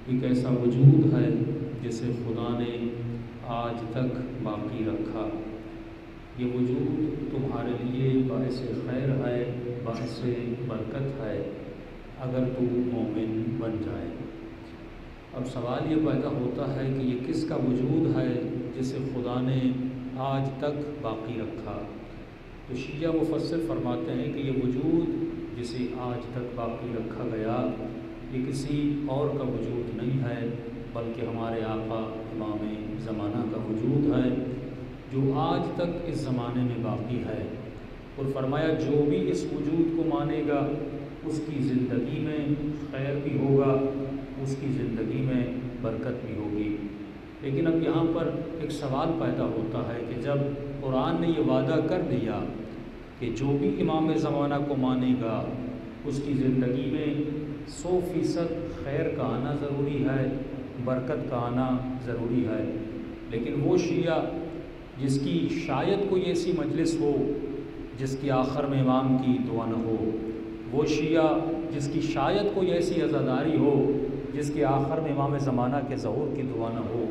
ایک ایسا وجود ہے جسے خدا نے آج تک باقی رکھا۔ یہ وجود تمہارے لیے باعث خیر ہے، باعث برکت ہے اگر تو مومن بن جائے۔ اب سوال یہ پیدا ہوتا ہے کہ یہ کس کا وجود ہے جسے خدا نے آج تک باقی رکھا؟ تو شیعہ مفسر فرماتے ہیں کہ یہ وجود جسے آج تک باقی رکھا گیا یہ کسی اور کا وجود نہیں ہے بلکہ ہمارے آقا امام زمانہ کا وجود ہے جو آج تک اس زمانے میں باقی ہے۔ اور فرمایا جو بھی اس وجود کو مانے گا اس کی زندگی میں خیر بھی ہوگا، اس کی زندگی میں برکت بھی ہوگی۔ لیکن اب یہاں پر ایک سوال پیدا ہوتا ہے کہ جب قرآن نے یہ وعدہ کر دیا کہ جو بھی امام زمانہ کو مانے گا اس کی زندگی میں 100% خیر کا آنا ضروری ہے، برکت کا آنا ضروری ہے، لیکن وہ شیعہ جس کی شاید کوئی ایسی مجلس ہو جس کی آخر میں امام کی دعا نہ ہو، وہ شیعہ جس کی شاید کوئی ایسی عزاداری ہو جس کے آخر میں امام زمانہ کے ظہور کی دعا نہ ہو،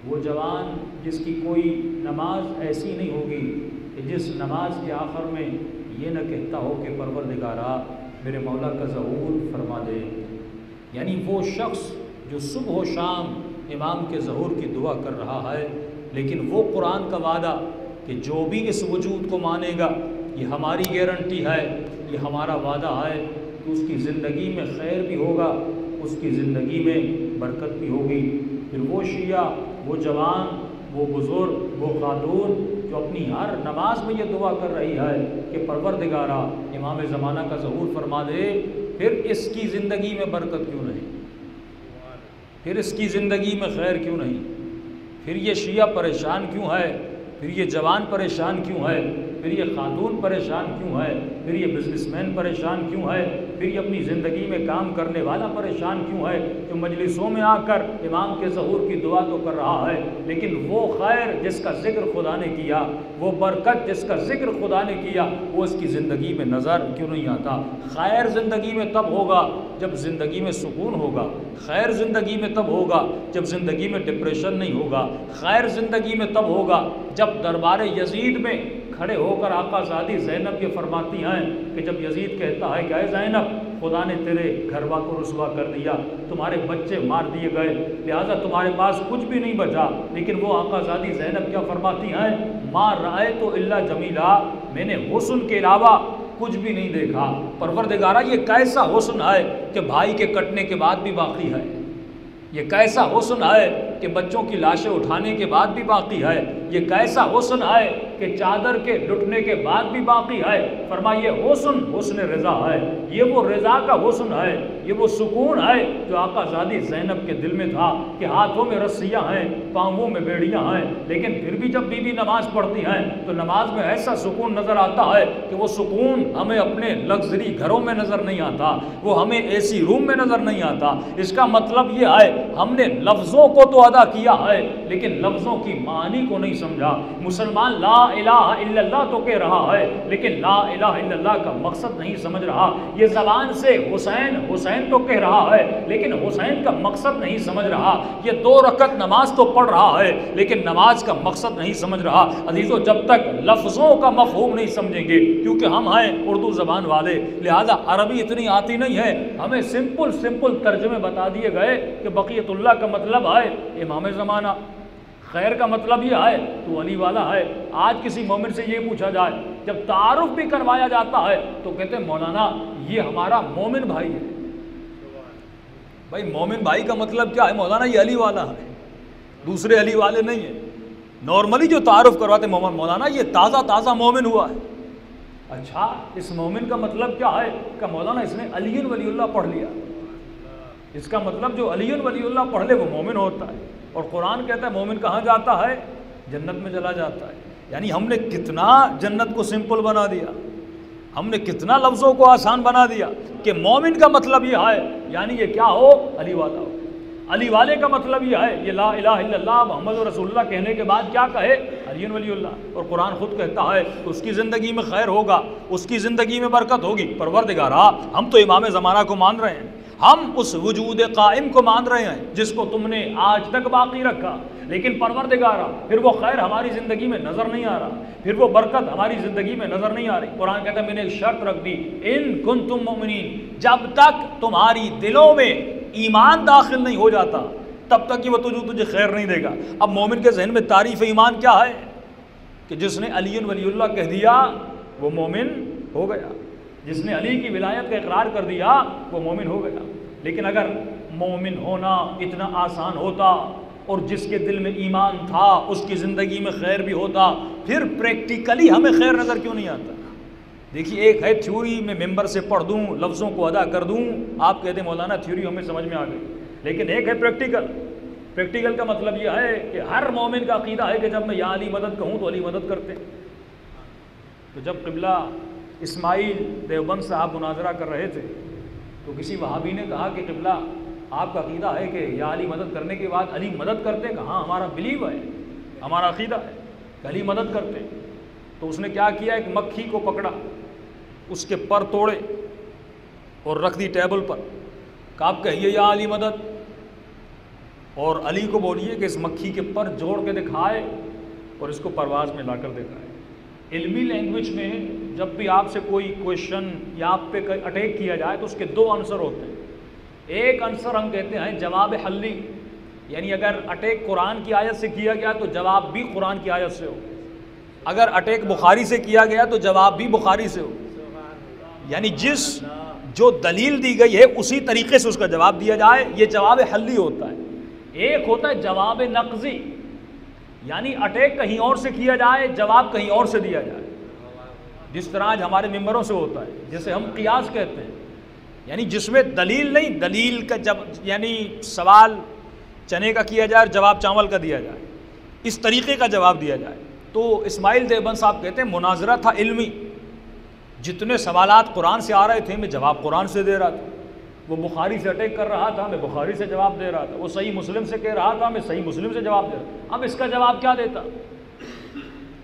وہ جوان جس کی کوئی نماز ایسی نہیں ہوگی کہ جس نماز کے آخر میں یہ نہ کہتا ہو کہ پروردگارا میرے مولا کا ظہور فرما دے، یعنی وہ شخص جو صبح و شام امام کے ظہور کی دعا کر رہا ہے، لیکن وہ قرآن کا وعدہ کہ جو بھی اس وجود کو مانے گا یہ ہماری گارنٹی ہے، یہ ہمارا وعدہ ہے کہ اس کی زندگی میں خیر بھی ہوگا، اس کی زندگی میں برکت بھی ہوگی۔ پھر وہ شیعہ، وہ جوان، وہ بزرگ، وہ خاتون جو اپنی ہر نماز میں یہ دعا کر رہی ہے کہ پروردگارا امام زمانہ کا ظہور فرما دے، پھر اس کی زندگی میں برکت کیوں نہیں؟ پھر اس کی زندگی میں خیر کیوں نہیں؟ پھر یہ شیعہ پریشان کیوں ہے؟ پھر یہ جوان پریشان کیوں ہے؟ پھر یہ خاتون پریشان کیوں ہے؟ پھر یہ بزنس مین پریشان کیوں ہے؟ پھر یہ اپنی زندگی میں کام کرنے والا پریشان کیوں ہے جو مجلسوں میں آ کر امام کے ظہور کی دعا تو کر رہا ہے، لیکن وہ خیر جس کا ذکر خدا نے کیا، وہ برکت جس کا ذکر خدا نے کیا، وہ اس کی زندگی میں نظر کیوں نہیں آتا؟ خیر زندگی میں تب ہوگا جب زندگی میں سکون ہوگا، خیر زندگی میں تب ہوگا جب زندگی میں ڈپریشن نہیں ہوگا، خیر زندگی میں تب ہوگا جب دربار یزید میں کھڑے ہو کر آقا زادی زینب یہ فرماتی ہیں کہ جب یزید کہتا ہے کہ اے زینب خدا نے تیرے گھروا کو رسوا کر دیا، تمہارے بچے مار دیے گئے، لہٰذا تمہارے پاس کچھ بھی نہیں بچا، لیکن وہ آقا زادی زینب کیا فرماتی ہیں؟ ما رأیت الا جمیلا، میں نے حسن کے علاوہ کچھ بھی نہیں دیکھا۔ پروردگارا یہ کیسا حسن ہے کہ بھائی کے کٹنے کے بعد بھی باقی ہے، یہ کیسا حسن ہے کہ بچوں کی لاشیں اٹھانے کے بعد بھی باقی ہے، یہ کیسا حسن ہے کہ چادر کے لٹنے کے بعد بھی باقی ہے۔ فرمائیے حسن حسن رضا ہے، یہ وہ رضا کا حسن ہے، یہ وہ سکون ہے جو آقا زادی زینب کے دل میں تھا کہ ہاتھوں میں رسیاں ہیں، پاؤں میں بیڑیاں ہیں، لیکن پھر بھی جب بی بی نماز پڑھتی ہیں تو نماز میں ایسا سکون نظر آتا ہے کہ وہ سکون ہمیں اپنے لگژری گھروں میں نظر نہیں آتا، وہ ہمیں اے سی روم میں نظر نہیں آتا۔ اس کا مطلب یہ ہے ہم نے لفظوں کو تو ادا کیا ہے لیکن لفظوں کی معنی کو نہیں سمجھا۔ مسلمان لا الہ الا اللہ تو کہہ رہا ہے لیکن لا الہ الا اللہ کا مقصد نہیں سمجھ رہا۔ یہ زبان سے حسین حسین تو کہہ رہا ہے لیکن حسین کا مقصد نہیں سمجھ رہا۔ یہ 2 رکعت نماز تو پڑھ رہا ہے لیکن نماز کا مقصد نہیں سمجھ رہا۔ عزیزو جب تک لفظوں کا مفہوم نہیں سمجھیں گے، کیونکہ ہم ہیں اردو زبان والے لہذا عربی اتنی آتی نہیں ہے، ہمیں سمپل ترجمے بتا دیے گئے کہ بقیت اللہ کا مطلب ہے امام زمانہ، خیر کا مطلب یہ ہے تو علی والا ہے۔ آج کسی مومن سے یہ پوچھا جائے، جب تعارف بھی کروایا جاتا ہے تو کہتے ہیں مولانا یہ ہمارا مومن بھائی ہے۔ بھائی مومن بھائی کا مطلب کیا ہے؟ مولانا یہ علی والا ہے، دوسرے علی والے نہیں ہیں۔ نارملی جو تعارف کرواتے ہیں مولانا یہ تازہ مومن ہوا ہے۔ اچھا اس مومن کا مطلب کیا ہے کہ مولانا اس نے علی ولی اللہ پڑھ لیا، اس کا مطلب جو علی ولی اللہ پڑھ لے وہ مومن ہوتا ہے۔ اور قرآن کہتا ہے مومن کہاں جاتا ہے؟ جنت میں چلا جاتا ہے۔ یعنی ہم نے کتنا جنت کو سمپل بنا دیا، ہم نے کتنا لفظوں کو آسان بنا دیا کہ مومن کا مطلب یہ ہے یعنی یہ کیا ہو؟ علی والا ہو۔ علی والے کا مطلب یہ ہے یہ لا الہ الا اللہ محمد رسول اللہ کہنے کے بعد کیا کہے؟ علی ولی اللہ۔ اور قرآن خود کہتا ہے کہ اس کی زندگی میں خیر ہوگا، اس کی زندگی میں برکت ہوگی۔ پروردگارا ہم تو امام زمانہ کو مان رہے ہیں، ہم اس وجود قائم کو مان رہے ہیں جس کو تم نے آج تک باقی رکھا، لیکن پروردگارا پھر وہ خیر ہماری زندگی میں نظر نہیں آ رہا، پھر وہ برکت ہماری زندگی میں نظر نہیں آ رہی۔ قرآن کہتا ہے میں نے ایک شرط رکھ دی، ان کنتم مؤمنین، جب تک تمہاری دلوں میں ایمان داخل نہیں ہو جاتا تب تک کہ وہ تجھے خیر نہیں دے گا۔ اب مومن کے ذہن میں تعریف ایمان کیا ہے؟ کہ جس نے علی ولی اللہ کہہ دیا وہ مومن ہو گیا، جس نے علی کی ولایت کا اقرار کر دیا وہ مومن ہو گیا۔ لیکن اگر مومن ہونا اتنا آسان ہوتا اور جس کے دل میں ایمان تھا اس کی زندگی میں خیر بھی ہوتا، پھر پریکٹیکلی ہمیں خیر نظر کیوں نہیں آتا؟ دیکھیے ایک ہے تھیوری میں ممبر سے پڑھ دوں، لفظوں کو ادا کر دوں، آپ کہتے ہیں مولانا تھیوری ہمیں سمجھ میں آ گئی، لیکن ایک ہے پریکٹیکل۔ پریکٹیکل کا مطلب یہ ہے کہ ہر مومن کا عقیدہ ہے کہ جب میں یا علی مدد کہوں تو علی مدد کرتے ہیں۔ تو جب قبلہ اسماعیل دیوبند صاحب مناظرہ کر رہے تھے تو کسی وہابی نے کہا کہ قبلہ آپ کا عقیدہ ہے کہ یا علی مدد کرنے کے بعد علی مدد کرتے؟ کہاں ہمارا بلیو ہے، ہمارا عقیدہ ہے کہ علی مدد کرتے۔ تو اس نے کیا کیا، ایک مکھی کو پکڑا، اس کے پر توڑے اور رکھ دی ٹیبل پر، کہ آپ کہیے یا علی مدد، اور علی کو بولیے کہ اس مکھی کے پر جوڑ کے دکھائے اور اس کو پرواز میں لا کر دکھائے۔ علمی لینگویج میں جب بھی آپ سے کوئی کویشچن یا آپ پہ اٹیک کیا جائے تو اس کے دو آنسر ہوتے ہیں۔ ایک آنسر ہم کہتے ہیں جواب حلی، یعنی اگر اٹیک قرآن کی آیت سے کیا گیا تو جواب بھی قرآن کی آیت سے ہو، اگر اٹیک بخاری سے کیا گیا تو جواب بھی بخاری سے ہو، یعنی جو دلیل دی گئی ہے اسی طریقے سے اس کا جواب دیا جائے، یہ جواب حلی ہوتا ہے۔ ایک ہوتا ہے جواب نقضی، یعنی اٹیک کہیں اور سے کیا جائے، جواب کہیں اور سے دیا جائے، جس طرح آج ہمارے ممبروں سے ہوتا ہے، جسے ہم قیاس کہتے ہیں، یعنی جس میں دلیل نہیں، دلیل کا یعنی سوال چنے کا کیا جائے اور جواب چاول کا دیا جائے، اس طریقے کا جواب دیا جائے۔ تو اسماعیل دیوبند صاحب کہتے ہیں مناظرہ تھا علمی، جتنے سوالات قرآن سے آ رہے تھے میں جواب قرآن سے دے رہا تھا، وہ بخاری سے اٹیک کر رہا تھا میں بخاری سے جواب دے رہا تھا، وہ صحیح مسلم سے کہہ رہا تھا میں صحیح مسلم سے جواب دے رہا تھا۔ اب اس کا جواب کیا دیتا؟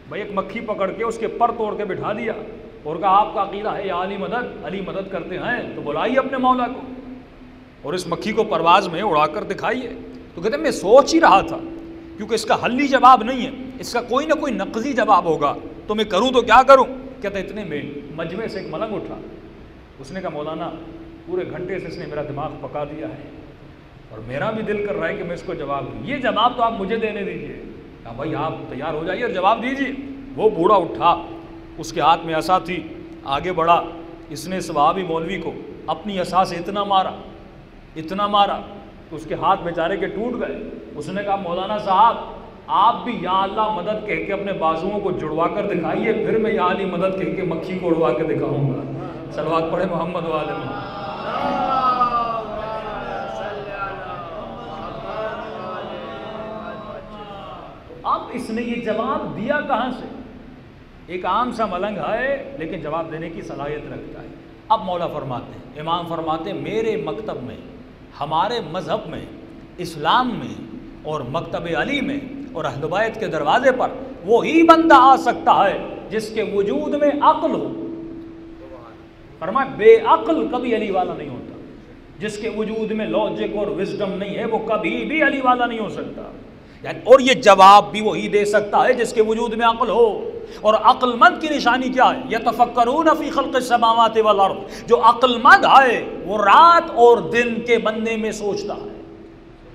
بھائی ایک مکھی پکڑ کے اس کے پر توڑ کے بٹھا دیا اور کہا آپ کا عقیدہ ہے یا علی مدد، علی مدد کرتے ہیں تو بلائیے اپنے مولا کو اور اس مکھی کو پرواز میں اڑا کر دکھائیے۔ تو کہتے ہیں میں سوچ ہی رہا تھا، کیونکہ اس کا حلی جواب نہیں ہے، اس کا کوئی نہ کوئی نقضی جواب ہوگا، تو میں کروں تو کیا کروں؟ کہتے اتنے میں مجمع سے ایک ملنگ اٹھا، اس نے کہا مولانا پورے گھنٹے سے اس نے میرا دماغ پکا دیا ہے اور میرا بھی دل کر رہا ہے کہ میں اس کو جواب دوں، یہ جواب تو آپ مجھے دینے دیجیے۔ کہا بھائی آپ تیار ہو جائیے اور جواب دیجیے۔ وہ بوڑھا اٹھا، اس کے ہاتھ میں عصا تھی، آگے بڑھا، اس نے صحابی مولوی کو اپنی عصا سے اتنا مارا کہ اس کے ہاتھ بیچارے کے ٹوٹ گئے۔ اس نے کہا مولانا صاحب آپ بھی یا اللہ مدد کہہ کے اپنے بازوؤں کو جڑوا کر دکھائیے، پھر میں یا علی مدد کہہ کے مکھی کو اڑوا کے دکھاؤں گا۔ صلوات پڑھے محمد و آل محمد۔ اب اس نے یہ جواب دیا کہاں سے؟ ایک عام سا ملنگ ہے لیکن جواب دینے کی صلاحیت رکھتا ہے۔ اب مولا فرماتے ہیں، امام فرماتے ہیں میرے مکتب میں، ہمارے مذہب میں، اسلام میں اور مکتب علی میں اور اہل بیت کے دروازے پر وہی بندہ آ سکتا ہے جس کے وجود میں عقل ہو۔ فرمایا بے عقل کبھی علی والا نہیں ہوتا، جس کے وجود میں لاجک اور وزڈم نہیں ہے وہ کبھی بھی علی والا نہیں ہو سکتا۔ اور یہ جواب بھی وہی دے سکتا ہے جس کے وجود میں عقل ہو۔ اور عقل مند کی نشانی کیا ہے؟ یتفکرون فی خلق السماوات والارض، جو عقل مند ہے وہ رات اور دن کے بننے میں سوچتا ہے۔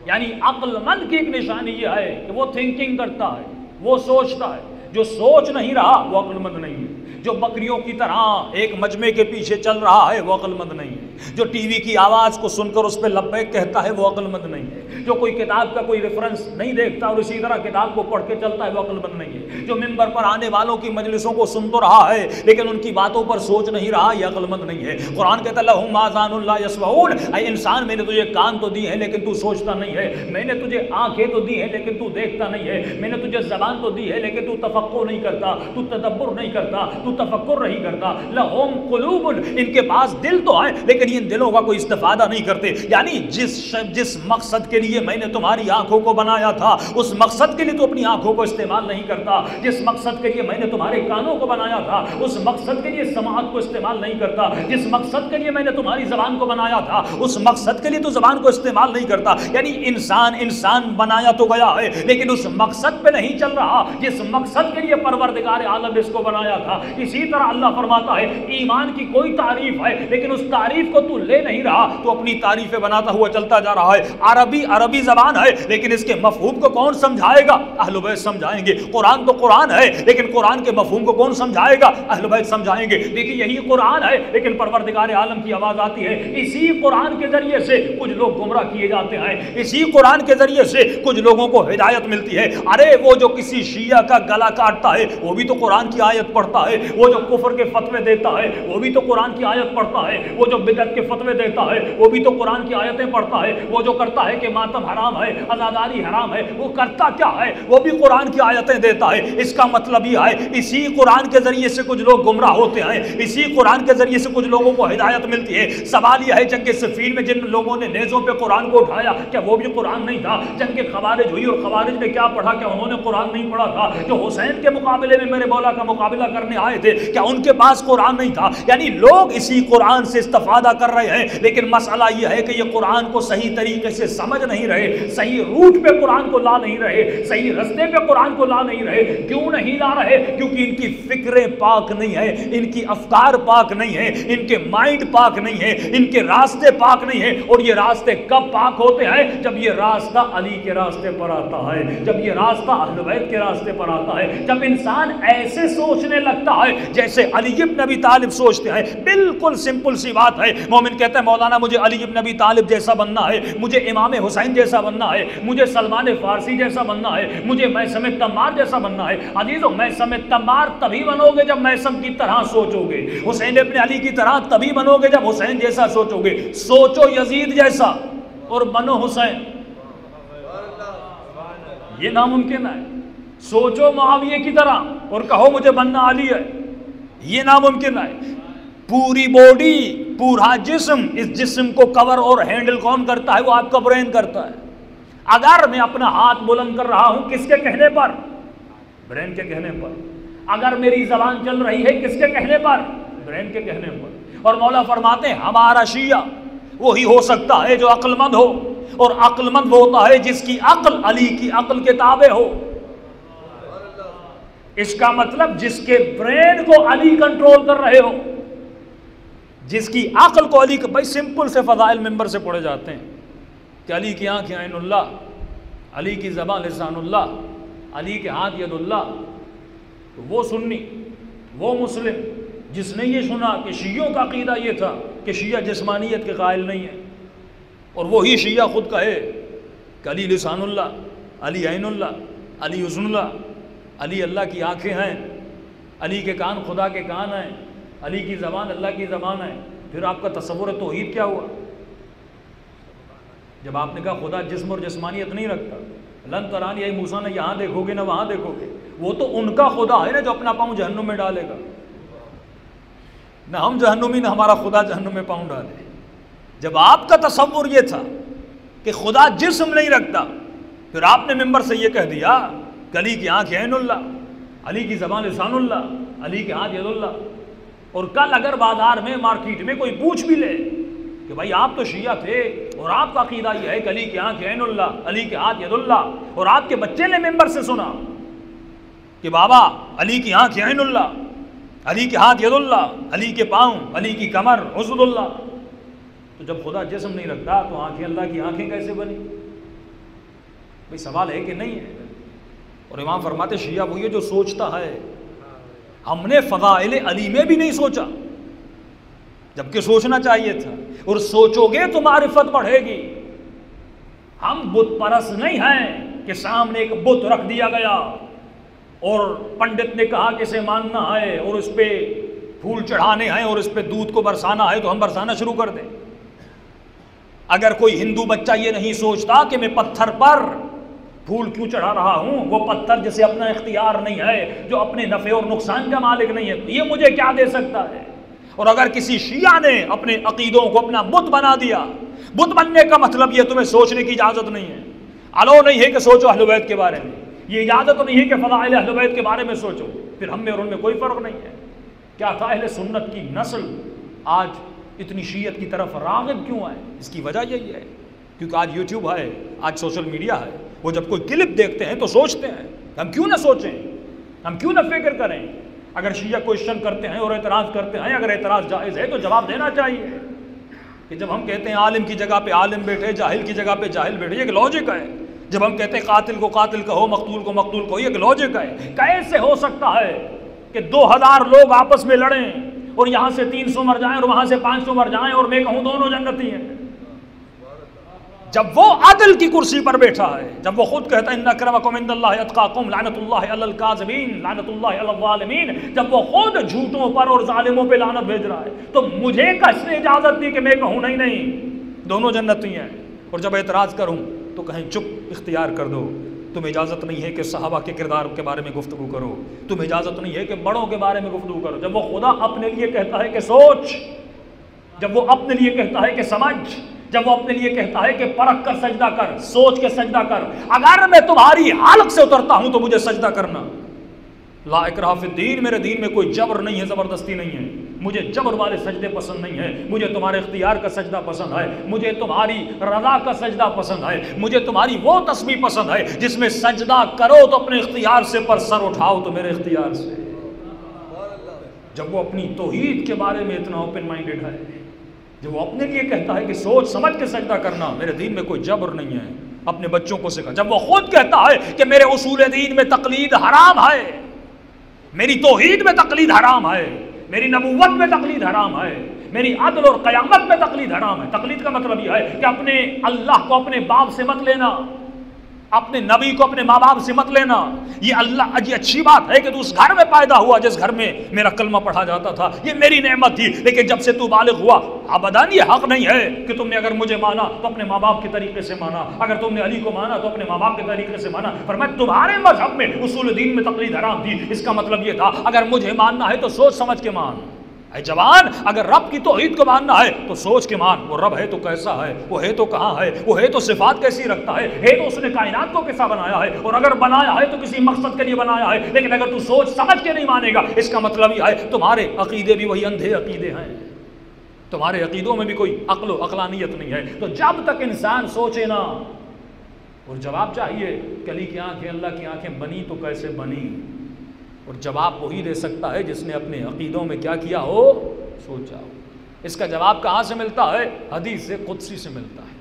یعنی عقل مند کی ایک نشانی یہ ہے کہ وہ تھنکنگ کرتا ہے، وہ سوچتا ہے۔ جو سوچ نہیں رہا وہ عقل مند نہیں ہے۔ جو بکریوں کی طرح ایک مجمع کے پیچھے چل رہا ہے وہ عقل مند نہیں ہے۔ جو ٹی وی کی آواز کو سن کر اس پہ لبیک کہتا ہے وہ عقل مند نہیں ہے۔ جو کوئی کتاب کا کوئی ریفرنس نہیں دیکھتا اور اسی طرح کتاب کو پڑھ کے چلتا ہے وہ عقل مند نہیں ہے۔ جو ممبر پر آنے والوں کی مجلسوں کو سن تو رہا ہے لیکن ان کی باتوں پر سوچ نہیں رہا، یہ عقل مند نہیں ہے۔ قرآن کہتا ہے لہم آذان لا یسمعون، اے انسان میں نے تجھے کان تو دی ہے لیکن تو سوچتا نہیں ہے، میں نے تجھے آنکھیں تو دی ہے لیکن تو دیکھتا نہیں ہے، میں نے تجھے زبان تو دی ہے لیکن تو تفقہ نہیں کرتا، تو تدبر نہیں کرتا، تو تفکر نہیں کرتا۔ لہم قلوب، ان کے پاس دل تو ہے لیکن لیے ان دلوں کا کوئی استفادہ نہیں کرتے. یعنی جس مقصد کے لیے میں نے تمہاری آنکھوں کو بنایا تھا اس مقصد کے لیے تو اپنی آنکھوں کو استعمال نہیں کرتا. جس مقصد کے لیے میں نے تمہارے کانوں کو بنایا تھا اس مقصد کے لیے سماعت کو استعمال نہیں کرتا. جس مقصد کے لیے میں نے تمہاری زبان کو بنایا تھا اس مقصد کے لیے تو زبان کو استعمال نہیں کرتا. یعنی انسان بنایا تو گیا ہے لیکن اس مقصد پہ نہیں چل رہا جس مقصد کے لیے پروردگار عالم اس کو بنایا تھا. اسی طرح اللہ فرماتا ہے ایمان کی کوئی تعریف ہے لیکن اس تعریف کو تو لے نہیں رہا, تو اپنی تعریفیں بناتا ہوا چلتا جا رہا ہے. عربی زبان ہے لیکن اس کے مفہوم کو کون سمجھائے گا؟ اہل بیت سمجھائیں گے. قرآن تو قرآن ہے لیکن قرآن کے مفہوم کو کون سمجھائے گا؟ اہل بیت سمجھائیں گے. دیکھیے یہی قرآن ہے لیکن پروردگار عالم کی آواز آتی ہے. اسی قرآن کے ذریعے سے کچھ لوگ گمراہ کیے جاتے ہیں, اسی قرآن کے ذریعے سے کچھ لوگوں کو ہدایت ملتی ہے. ارے وہ جو کسی شیعہ کا گلا کاٹتا ہے وہ بھی تو قرآن کی آیت پڑھتا ہے, وہ جو کفر کے فتوے دیتا ہے وہ بھی تو قرآن کی آیت پڑھتا ہے, وہ جو بدعت کے فتوے دیتا ہے وہ بھی تو قرآن کی آیتیں پڑھتا ہے, وہ جو کرتا ہے کہ ماتم حرام ہے عزاداری حرام ہے وہ کرتا کیا ہے؟ وہ بھی قرآن کی آیتیں دیتا ہے. اس کا مطلب یہ ہے اسی قرآن کے ذریعے سے کچھ لوگ گمراہ ہوتے ہیں, اسی قرآن کے ذریعے سے کچھ لوگوں کو ہدایت ملتی ہے. سوال یہ ہے جنگ صفین میں جن لوگوں نے نیزوں پہ قرآن کو اٹھایا کیا وہ بھی قرآن نہیں تھا؟ جنگ خوارج ہوئی اور خوارج نے کیا پڑھا؟ کیا انہوں نے قرآن نہیں پڑھا تھا؟ جو حسین کے مقابلے میں میرے مولا کا مقابلہ کرنے آئے تھے کیا ان کے پاس قرآن نہیں تھا؟ یعنی لوگ اسی قرآن سے استفادہ کر رہے ہیں لیکن مسئلہ یہ ہے کہ یہ قرآن کو صحیح طریقے سے سمجھ نہیں رہے, صحیح روٹ پہ قرآن کو لا نہیں رہے, صحیح رستے پہ قرآن کو لا نہیں رہے. کیوں نہیں لا رہے؟ کیونکہ ان کی فکریں پاک نہیں ہیں, ان کی افکار پاک نہیں ہیں, ان کے مائنڈ پاک نہیں ہیں, ان کے راستے پاک نہیں ہیں. اور یہ راستے کب پاک ہوتے ہیں؟ جب یہ راستہ علی کے راستے پر آتا ہے, جب یہ راستہ اہل بیت کے راستے پر آتا ہے, جب انسان ایسے سوچنے لگتا ہے جیسے علی ابن ابی طالب سوچتے ہیں. بالکل سمپل سی بات ہے. مومن کہتا ہے مولانا مجھے علی ابن ابی طالب جیسا بننا ہے, مجھے امام حسین جیسا بننا ہے, مجھے سلمان فارسی جیسا بننا ہے, مجھے میثم تمار جیسا بننا ہے. عزیزو میثم تمار تبھی بنو گے جب میثم کی طرح سوچو گے, حسین ابن علی کی طرح تبھی بنو گے جب حسین جیسا سوچو گے. سوچو یزید جیسا اور بنو حسین, یہ ناممکن ہے. سوچو معاویہ کی طرح اور کہو مجھے بننا علی ہے, یہ ناممکن ہے. پوری باڈی, پورا جسم, اس جسم کو کور اور ہینڈل کون کرتا ہے؟ وہ آپ کا برین کرتا ہے. اگر میں اپنا ہاتھ بلند کر رہا ہوں کس کے کہنے پر؟ برین کے کہنے پر. اگر میری زبان چل رہی ہے کس کے کہنے پر؟ برین کے کہنے پر. اور مولا فرماتے ہیں ہمارا شیعہ وہی ہو سکتا ہے جو عقل مند ہو, اور عقل مند ہوتا ہے جس کی عقل علی کی عقل کے تابع ہو. اس کا مطلب جس کے برین کو علی کنٹرول کر رہے ہو, جس کی عقل کو علی. بھائی سمپل سے فضائل ممبر سے پڑھے جاتے ہیں کہ علی کی آنکھیں عین اللہ, علی کی زبان لسان اللہ, علی کے ہاتھ ید اللہ. تو وہ سنی, وہ مسلم جس نے یہ سنا کہ شیعوں کا عقیدہ یہ تھا کہ شیعہ جسمانیت کے قائل نہیں ہے, اور وہی شیعہ خود کہے کہ علی لسان اللہ, علی عین اللہ, علی حسن اللہ, علی اللہ کی آنکھیں ہیں, علی کے کان خدا کے کان ہیں, علی کی زبان اللہ کی زبان ہے. پھر آپ کا تصور توحید کیا ہوا؟ جب آپ نے کہا خدا جسم اور جسمانیت نہیں رکھتا, لن ترانی اے موسیٰ نے یہاں دیکھو گے نہ وہاں دیکھو گے, وہ تو ان کا خدا ہے نا جو اپنا پاؤں جہنم میں ڈالے گا. نہ ہم جہنمی نہ ہمارا خدا جہنم میں پاؤں ڈالے. جب آپ کا تصور یہ تھا کہ خدا جسم نہیں رکھتا, پھر آپ نے ممبر سے یہ کہہ دیا کہ علی کی آنکھ عین اللہ, علی کی زبان لسان اللہ, علی کے ہاتھ ید اللہ. اور کل اگر بازار میں مارکیٹ میں کوئی پوچھ بھی لے کہ بھائی آپ تو شیعہ تھے اور آپ کا عقیدہ یہ ہے کہ علی کی آنکھ عین اللہ, علی کے ہاتھ ید اللہ, اور آپ کے بچے نے ممبر سے سنا کہ بابا علی کی آنکھ عین اللہ, علی کے ہاتھ ید اللہ, علی کے پاؤں, علی کی کمر حسن اللہ, تو جب خدا جسم نہیں رکھتا تو آنکھیں اللہ کی آنکھیں کیسے بنی؟ بھئی سوال ہے کہ نہیں ہے؟ اور امام فرماتے شیعہ وہی ہے جو سوچتا ہے. ہم نے فضائل علی میں بھی نہیں سوچا جبکہ سوچنا چاہیے تھا, اور سوچو گے تو معرفت بڑھے گی. ہم بت پرست نہیں ہیں کہ سامنے ایک بت رکھ دیا گیا اور پنڈت نے کہا کہ اسے ماننا ہے اور اس پہ پھول چڑھانے ہیں اور اس پہ دودھ کو برسانا ہے تو ہم برسانا شروع کر دیں. اگر کوئی ہندو بچہ یہ نہیں سوچتا کہ میں پتھر پر پھول کیوں چڑھا رہا ہوں, وہ پتھر جسے اپنا اختیار نہیں ہے, جو اپنے نفع اور نقصان کا مالک نہیں ہے, یہ مجھے کیا دے سکتا ہے؟ اور اگر کسی شیعہ نے اپنے عقیدوں کو اپنا بت بنا دیا، بت بننے کا مطلب یہ تمہیں سوچنے کی اجازت نہیں ہے، الو نہیں ہے کہ سوچو اہل بیت کے بارے میں، یہ اجازت نہیں ہے کہ فضائل اہل بیت کے بارے میں سوچو، پھر ہم میں اور ان میں کوئی فرق نہیں ہے۔ کیا تھا اہل سنت کی نسل آج اتنی شیعت کی طرف راغب کیوں ہے؟ اس کی وجہ یہی ہے کیونکہ آج یوٹیوب ہے، آج سوشل میڈیا ہے، وہ جب کوئی کلپ دیکھتے ہیں تو سوچتے ہیں، ہم کیوں نہ سوچیں، ہم کیوں نہ فکر کریں۔ اگر شیعہ کوشچن کرتے ہیں اور اعتراض کرتے ہیں، اگر اعتراض جائز ہے تو جواب دینا چاہیے کہ جب ہم کہتے ہیں عالم کی جگہ پہ عالم بیٹھے، جاہل کی جگہ پہ جاہل بیٹھے، یہ ایک لاجک ہے۔ جب ہم کہتے ہیں قاتل کو قاتل کہو، مقتول کو مقتول کہو، یہ ایک لاجک ہے۔ کیسے ہو سکتا ہے کہ 2000 لوگ آپس میں لڑیں اور یہاں سے 300 مر جائیں اور وہاں سے 500 مر جائیں اور میں کہوں دونوں جنتی ہیں؟ جب وہ عدل کی کرسی پر بیٹھا ہے، جب وہ خود کہتا ہے ان اکرمکم عند اللہ اتقاکم لعنت اللہ علی الکاذبین لعنت اللہ علی الظالمین، جب وہ خود جھوٹوں پر اور ظالموں پہ لعنت بھیج رہا ہے تو مجھے کس نے اجازت دی کہ میں کہوں نہیں دونوں جنتی ہیں؟ اور جب اعتراض کروں تو کہیں چپ اختیار کر دو، تمہیں اجازت نہیں ہے کہ صحابہ کے کردار کے بارے میں گفتگو کرو، تمہیں اجازت نہیں ہے کہ بڑوں کے بارے میں گفتگو کرو۔ جب وہ خدا اپنے لیے کہتا ہے کہ سوچ، جب وہ اپنے لیے کہتا ہے کہ سمجھ، جب وہ اپنے لیے کہتا ہے کہ پرکھ کر سجدہ کر، سوچ کے سجدہ کر، اگر میں تمہاری حلق سے اترتا ہوں تو مجھے سجدہ کرنا۔ لا اکراہ فی الدین، میرے دین میں کوئی جبر نہیں ہے، زبردستی نہیں ہے، مجھے جبر والے سجدے پسند نہیں ہیں، مجھے تمہارے اختیار کا سجدہ پسند ہے، مجھے تمہاری رضا کا سجدہ پسند ہے، مجھے تمہاری وہ تسبیح پسند ہے جس میں سجدہ کرو تو اپنے اختیار سے پر سر اٹھاؤ تو میرے اختیار سے۔ جب وہ اپنی توحید کے بارے میں اتنا اوپن مائنڈڈ ہے، جب وہ اپنے لیے کہتا ہے کہ سوچ سمجھ کے سجدہ کرنا، میرے دین میں کوئی جبر نہیں ہے، اپنے بچوں کو سکھا۔ جب وہ خود کہتا ہے کہ میرے اصول دین میں تقلید حرام ہے، میری توحید میں تقلید حرام ہے، میری نبوت میں تقلید حرام ہے، میری عدل اور قیامت میں تقلید حرام ہے۔ تقلید کا مطلب یہ ہے کہ اپنے اللہ کو اپنے باپ سے مت لینا، اپنے نبی کو اپنے ماں باپ سے مت لینا۔ یہ اللہ یہ اچھی بات ہے کہ تو اس گھر میں پیدا ہوا جس گھر میں میرا کلمہ پڑھا جاتا تھا، یہ میری نعمت تھی، لیکن جب سے تو بالغ ہوا ابداً یہ حق نہیں ہے کہ تم نے اگر مجھے مانا تو اپنے ماں باپ کے طریقے سے مانا، اگر تم نے علی کو مانا تو اپنے ماں باپ کے طریقے سے مانا۔ فرمایا تمہارے مذہب میں اصول دین میں تقلید حرام تھی، اس کا مطلب یہ تھا اگر مجھے ماننا ہے تو سوچ سمجھ کے مان۔ اے جوان، اگر رب کی توحید کو ماننا ہے تو سوچ کے مان، وہ رب ہے تو کیسا ہے، وہ ہے تو کہاں ہے، وہ ہے تو صفات کیسی رکھتا ہے تو اس نے کائنات کو کیسا بنایا ہے، اور اگر بنایا ہے تو کسی مقصد کے لیے بنایا ہے۔ لیکن اگر تو سوچ سمجھ کے نہیں مانے گا، اس کا مطلب یہ ہے تمہارے عقیدے بھی وہی اندھے عقیدے ہیں، تمہارے عقیدوں میں بھی کوئی عقل و عقلانیت نہیں ہے۔ تو جب تک انسان سوچے نا، اور جواب چاہیے کہ علی کی آنکھیں اللہ کی آنکھیں بنی تو کیسے بنی، اور جواب وہی دے سکتا ہے جس نے اپنے عقیدوں میں کیا کیا ہو، سوچا ہو۔ اس کا جواب کہاں سے ملتا ہے؟ حدیث قدسی سے ملتا ہے۔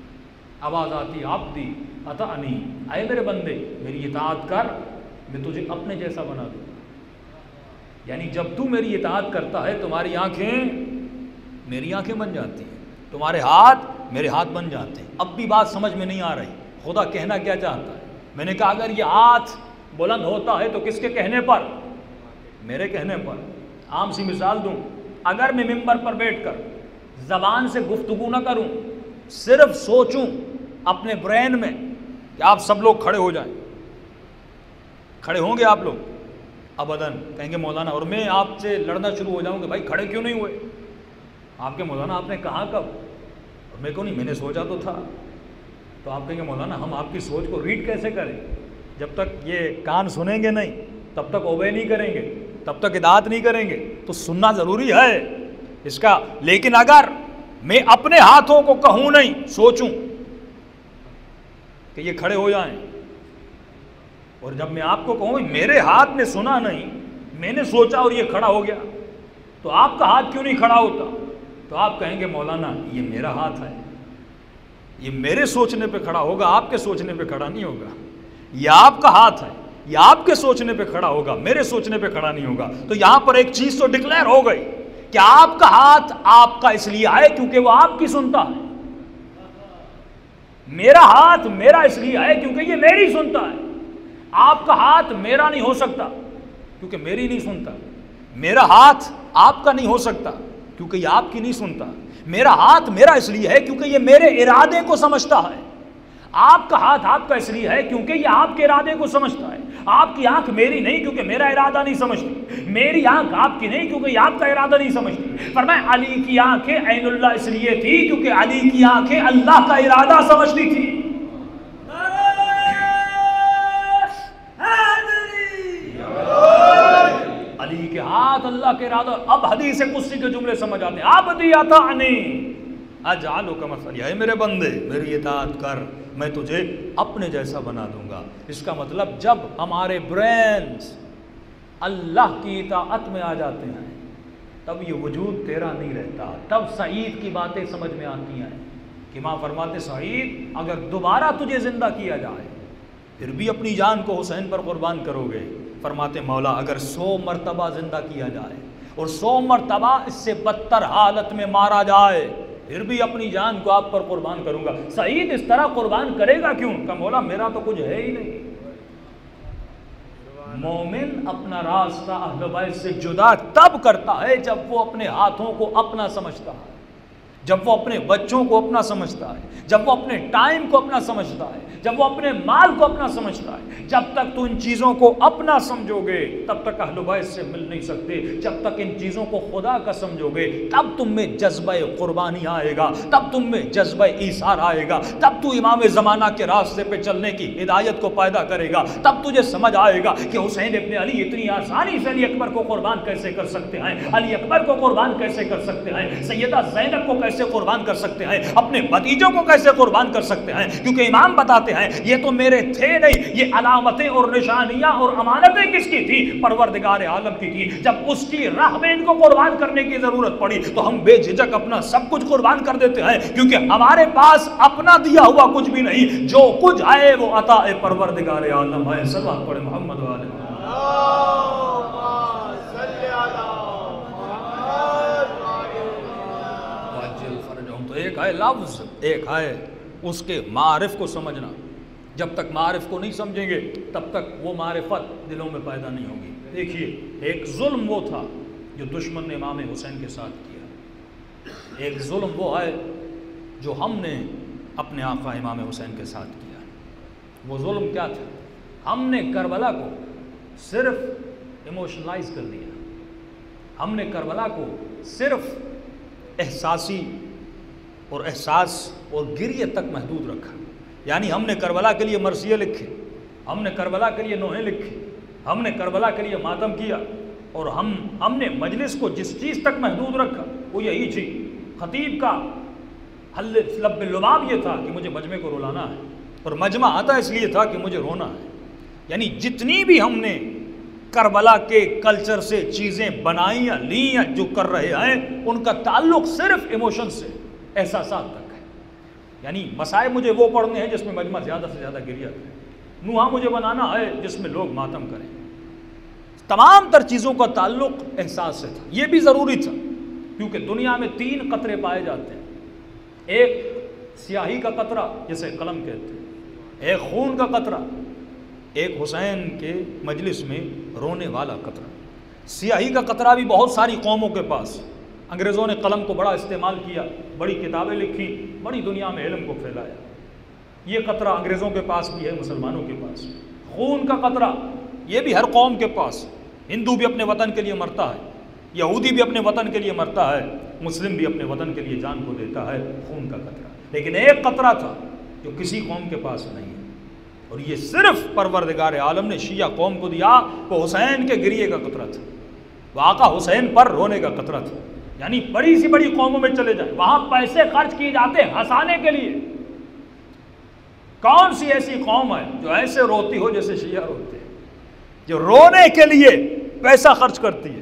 آواز آتی عبدی اطعنی، اے میرے بندے میری اطاعت کر، میں تجھے اپنے جیسا بنا دوں گا۔ یعنی جب تو میری اطاعت کرتا ہے تمہاری آنکھیں میری آنکھیں بن جاتی ہیں، تمہارے ہاتھ میرے ہاتھ بن جاتے ہیں۔ اب بھی بات سمجھ میں نہیں آ رہی، خدا کہنا کیا چاہتا ہے؟ میں نے کہا اگر یہ ہاتھ بلند ہوتا ہے تو کس کے کہنے پر؟ میرے کہنے پر۔ عام سی مثال دوں، اگر میں ممبر پر بیٹھ کر زبان سے گفتگو نہ کروں، صرف سوچوں اپنے برین میں کہ آپ سب لوگ کھڑے ہو جائیں، کھڑے ہوں گے آپ لوگ؟ ابداً کہیں گے مولانا، اور میں آپ سے لڑنا شروع ہو جاؤں کہ بھائی کھڑے کیوں نہیں ہوئے؟ آپ کے مولانا آپ نے کہا کب؟ اور میں کہوں نہیں میں نے سوچا تو تھا۔ تو آپ کہیں گے مولانا ہم آپ کی سوچ کو ریڈ کیسے کریں؟ جب تک یہ کان سنیں گے نہیں تب تک اوبے نہیں کریں گے، تب تک اطاعت نہیں کریں گے۔ تو سننا ضروری ہے اس کا، لیکن اگر میں اپنے ہاتھوں کو کہوں نہیں، سوچوں کہ یہ کھڑے ہو جائیں، اور جب میں آپ کو کہوں میرے ہاتھ نے سنا نہیں، میں نے سوچا اور یہ کھڑا ہو گیا، تو آپ کا ہاتھ کیوں نہیں کھڑا ہوتا؟ تو آپ کہیں گے مولانا یہ میرا ہاتھ ہے، یہ میرے سوچنے پہ کھڑا ہوگا، آپ کے سوچنے پہ کھڑا نہیں ہوگا۔ یہ آپ کا ہاتھ ہے، یہ آپ کے سوچنے پہ کھڑا ہوگا، میرے سوچنے پہ کھڑا نہیں ہوگا۔ تو یہاں پر ایک چیز تو ڈکلیئر ہو گئی کہ آپ کا ہاتھ آپ کا اس لیے ہے کیونکہ وہ آپ کی سنتا ہے، میرا ہاتھ میرا اس لیے ہے کیونکہ یہ میری سنتا ہے۔ آپ کا ہاتھ میرا نہیں ہو سکتا کیونکہ میری نہیں سنتا، میرا ہاتھ آپ کا نہیں ہو سکتا کیونکہ یہ آپ کی نہیں سنتا۔ میرا ہاتھ میرا اس لیے ہے کیونکہ یہ میرے ارادے کو سمجھتا ہے، آپ کا ہاتھ آپ کا اس لیے ہے کیونکہ یہ آپ کے ارادے کو سمجھتا ہے۔ آپ کی آنکھ میری نہیں کیونکہ میرا ارادہ نہیں سمجھتی، میری آنکھ آپ کی نہیں کیونکہ یہ آپ کا ارادہ نہیں سمجھتی۔ فرمایا علی کی آنکھیں عین اللہ اس لیے تھی کیونکہ علی کی آنکھیں اللہ کا ارادہ سمجھتی تھی۔ علی کے ہاتھ اللہ کے ارادہ۔ اب حدیث قدسی کے جملے سمجھ آتے ہیں، عبدی اطعنی اجعلک مثلی، اے میرے بندے میری اطاعت کر، میں تجھے اپنے جیسا بنا دوں گا۔ اس کا مطلب جب ہمارے برینز اللہ کی اطاعت میں آ جاتے ہیں تب یہ وجود تیرا نہیں رہتا، تب سعید کی باتیں سمجھ میں آتی ہیں کہ ماں فرماتے سعید اگر دوبارہ تجھے زندہ کیا جائے پھر بھی اپنی جان کو حسین پر قربان کرو گے؟ فرماتے مولا اگر 100 مرتبہ زندہ کیا جائے اور 100 مرتبہ اس سے بدتر حالت میں مارا جائے پھر بھی اپنی جان کو آپ پر قربان کروں گا۔ سعید اس طرح قربان کرے گا کیوں؟ کہ مولا میرا تو کچھ ہے ہی نہیں۔ مومن اپنا راستہ اہل بیت سے جدا تب کرتا ہے جب وہ اپنے ہاتھوں کو اپنا سمجھتا ہے، جب وہ اپنے بچوں کو اپنا سمجھتا ہے، جب وہ اپنے ٹائم کو اپنا سمجھتا ہے، جب وہ اپنے مال کو اپنا سمجھتا ہے۔ جب تک تو ان چیزوں کو اپنا سمجھو گے تب تک اہل بیت سے مل نہیں سکتے، جب تک ان چیزوں کو خدا کا سمجھو گے تب تم میں جذبہ قربانی آئے گا، تب تم میں جذبہ ایثار آئے گا، تب تو امام زمانہ کے راستے پہ چلنے کی ہدایت کو پیدا کرے گا، تب تجھے سمجھ آئے گا کہ حسین ابن علی اتنی آسانی سے علی اکبر کو قربان کیسے کر سکتے ہیں، علی اکبر کو قربان کیسے کر سکتے ہیں، سیدہ زینب کو کیسے قربان کر سکتے ہیں، اپنے بھتیجوں کو کیسے قربان کر سکتے ہیں، کیونکہ امام بتاتے ہیں یہ تو میرے تھے نہیں، یہ علامتیں اور نشانیاں اور امانتیں کس کی تھی؟ پروردگار عالم کی تھی۔ جب اس کی راہ میں ان کو قربان کرنے کی ضرورت پڑی تو ہم بے جھجک اپنا سب کچھ قربان کر دیتے ہیں، کیونکہ ہمارے پاس اپنا دیا ہوا کچھ بھی نہیں، جو کچھ ہے وہ عطا پروردگار عالم ہے۔ صلوات پڑھیں محمد والے تو ایک ہے لفظ، ایک ہے اس کے معارف کو سمجھنا۔ جب تک معارف کو نہیں سمجھیں گے تب تک وہ معرفت دلوں میں پیدا نہیں ہوگی۔ دیکھیے ایک ظلم وہ تھا جو دشمن نے امام حسین کے ساتھ کیا، ایک ظلم وہ ہے جو ہم نے اپنے آقا امام حسین کے ساتھ کیا۔ وہ ظلم کیا تھا؟ ہم نے کربلا کو صرف ایموشنلائز کر دیا، ہم نے کربلا کو صرف احساسی اور احساس اور گریہ تک محدود رکھا۔ یعنی ہم نے کربلا کے لیے مرثیے لکھے، ہم نے کربلا کے لیے نوحے لکھی، ہم نے کربلا کے لیے ماتم کیا، اور ہم نے مجلس کو جس چیز تک محدود رکھا وہ یہی تھی۔ خطیب کا حل لب لباب یہ تھا کہ مجھے مجمع کو رلانا ہے، اور مجمع آتا اس لیے تھا کہ مجھے رونا ہے۔ یعنی جتنی بھی ہم نے کربلا کے کلچر سے چیزیں بنائی یا لی یا جو کر رہے ہیں ان کا تعلق صرف ایموشن سے، احساسات تک ہے۔ یعنی مسائل مجھے وہ پڑھنے ہیں جس میں مجمع زیادہ سے زیادہ گریہ کرے، نوحہ مجھے بنانا ہے جس میں لوگ ماتم کریں۔ تمام تر چیزوں کا تعلق احساس سے تھا۔ یہ بھی ضروری تھا کیونکہ دنیا میں 3 قطرے پائے جاتے ہیں، ایک سیاہی کا قطرہ جسے قلم کہتے ہیں، ایک خون کا قطرہ، ایک حسین کے مجلس میں رونے والا قطرہ۔ سیاہی کا قطرہ بھی بہت ساری قوموں کے پاس، انگریزوں نے قلم کو بڑا استعمال کیا، بڑی کتابیں لکھی، بڑی دنیا میں علم کو پھیلایا۔ یہ قطرہ انگریزوں کے پاس بھی ہے، مسلمانوں کے پاس۔ خون کا قطرہ یہ بھی ہر قوم کے پاس، ہندو بھی اپنے وطن کے لیے مرتا ہے، یہودی بھی اپنے وطن کے لیے مرتا ہے، مسلم بھی اپنے وطن کے لیے جان کو دیتا ہے، خون کا قطرہ۔ لیکن ایک قطرہ تھا جو کسی قوم کے پاس نہیں ہے، اور یہ صرف پروردگار عالم نے شیعہ قوم کو دیا، وہ حسین کے گریے کا قطرہ تھا، وہ آقا حسین پر رونے کا قطرہ تھا۔ یعنی بڑی سی بڑی قوموں میں چلے جائیں، وہاں پیسے خرچ کیے جاتے ہنسانے کے لیے۔ کون سی ایسی قوم ہے جو ایسے روتی ہو جیسے شیعہ روتے ہیں، جو رونے کے لیے پیسہ خرچ کرتی ہے،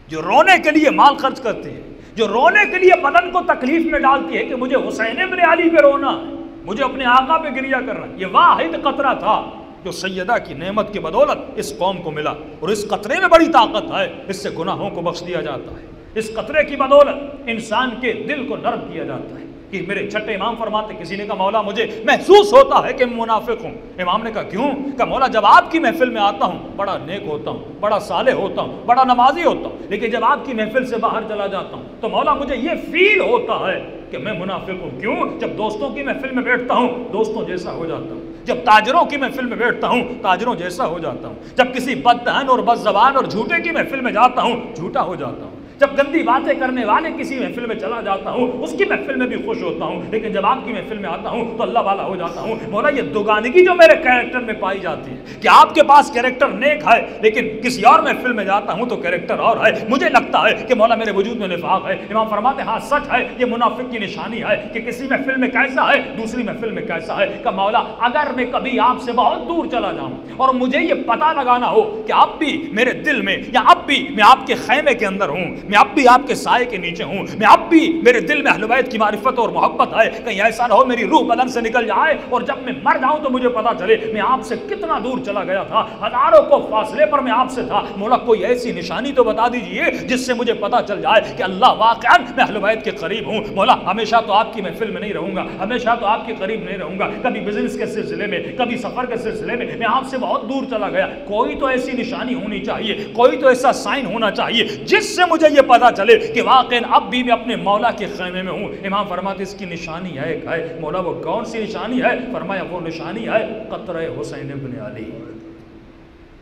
جو رونے کے لیے مال خرچ کرتی ہے، جو رونے کے لیے بدن کو تکلیف میں ڈالتی ہے کہ مجھے حسین ابن علی پہ رونا ہے، مجھے اپنے آقا پہ گریہ کرنا ہے۔ یہ واحد قطرہ تھا جو سیدہ کی نعمت کی بدولت اس قوم کو ملا، اور اس قطرے میں بڑی طاقت ہے، اس سے گناہوں کو بخش دیا جاتا ہے۔ اس قطرے کی بدولت انسان کے دل کو نرم کیا جاتا ہے۔ کہ میرے چھٹے امام فرماتے، کسی نے کہا مولا مجھے محسوس ہوتا ہے کہ میں منافق ہوں۔ امام نے کہا کیوں؟ کہ مولا جب آپ کی محفل میں آتا ہوں بڑا نیک ہوتا ہوں، بڑا صالح ہوتا ہوں، بڑا نمازی ہوتا ہوں، لیکن جب آپ کی محفل سے باہر چلا جاتا ہوں تو مولا مجھے یہ فیل ہوتا ہے کہ میں منافق ہوں۔ کیوں؟ جب دوستوں کی محفل میں بیٹھتا ہوں دوستوں جیسا ہو جاتا ہوں، جب تاجروں کی محفل میں بیٹھتا ہوں تاجروں جیسا ہو جاتا ہوں، جب کسی بددہن اور بد زبان اور جھوٹے کی محفل میں جاتا ہوں جھوٹا ہو جاتا ہوں، جب گندی باتیں کرنے والے کسی محفل میں چلا جاتا ہوں اس کی محفل میں بھی خوش ہوتا ہوں، لیکن جب آپ کی محفل میں آتا ہوں تو اللہ والا ہو جاتا ہوں۔ مولا یہ دوگانگی جو میرے کیریکٹر میں پائی جاتی ہے کہ آپ کے پاس کیریکٹر نیک ہے لیکن کسی اور محفل میں جاتا ہوں تو کیریکٹر اور ہے، مجھے لگتا ہے کہ مولا میرے وجود میں نفاق ہے۔ امام فرماتے ہیں ہاں سچ ہے، یہ منافق کی نشانی ہے کہ کسی محفل میں کیسا ہے دوسری محفل میں کیسا ہے۔ کہ مولا اگر میں کبھی آپ سے بہت دور چلا جاؤں اور مجھے یہ پتہ لگانا ہو کہ اب بھی میرے دل میں یا اب بھی میں آپ کے خیمے کے اندر ہوں، میں اب بھی آپ کے سائے کے نیچے ہوں، میں اب بھی میرے دل میں اہل بیت کی معرفت اور محبت ہے، کہیں ایسا نہ ہو میری روح بدن سے نکل جائے اور جب میں مر جاؤں تو مجھے پتا چلے میں آپ سے کتنا دور چلا گیا تھا، ہزاروں کو فاصلے پر میں آپ سے تھا۔ مولا کوئی ایسی نشانی تو بتا دیجئے جس سے مجھے پتا چل جائے کہ اللہ واقعا میں اہل بیت کے قریب ہوں۔ مولا ہمیشہ تو آپ کی محفل میں نہیں رہوں گا، ہمیشہ تو آپ کے قریب نہیں رہوں گا، کبھی بزنس کے سلسلے میں کبھی سفر کے سلسلے میں آپ سے بہت دور چلا گیا، کوئی تو ایسی نشانی ہونی چاہیے، کوئی تو ایسا سائن ہونا چاہیے جس سے مجھے یہ پتا چلے کہ واقعا اب بھی میں اپنے مولا کے خیمے میں ہوں۔ امام فرماتے اس کی نشانی ہے ایک ہے، مولا وہ کون سی نشانی ہے؟ فرمایا وہ نشانی ہے قطرہ حسین ابن علی،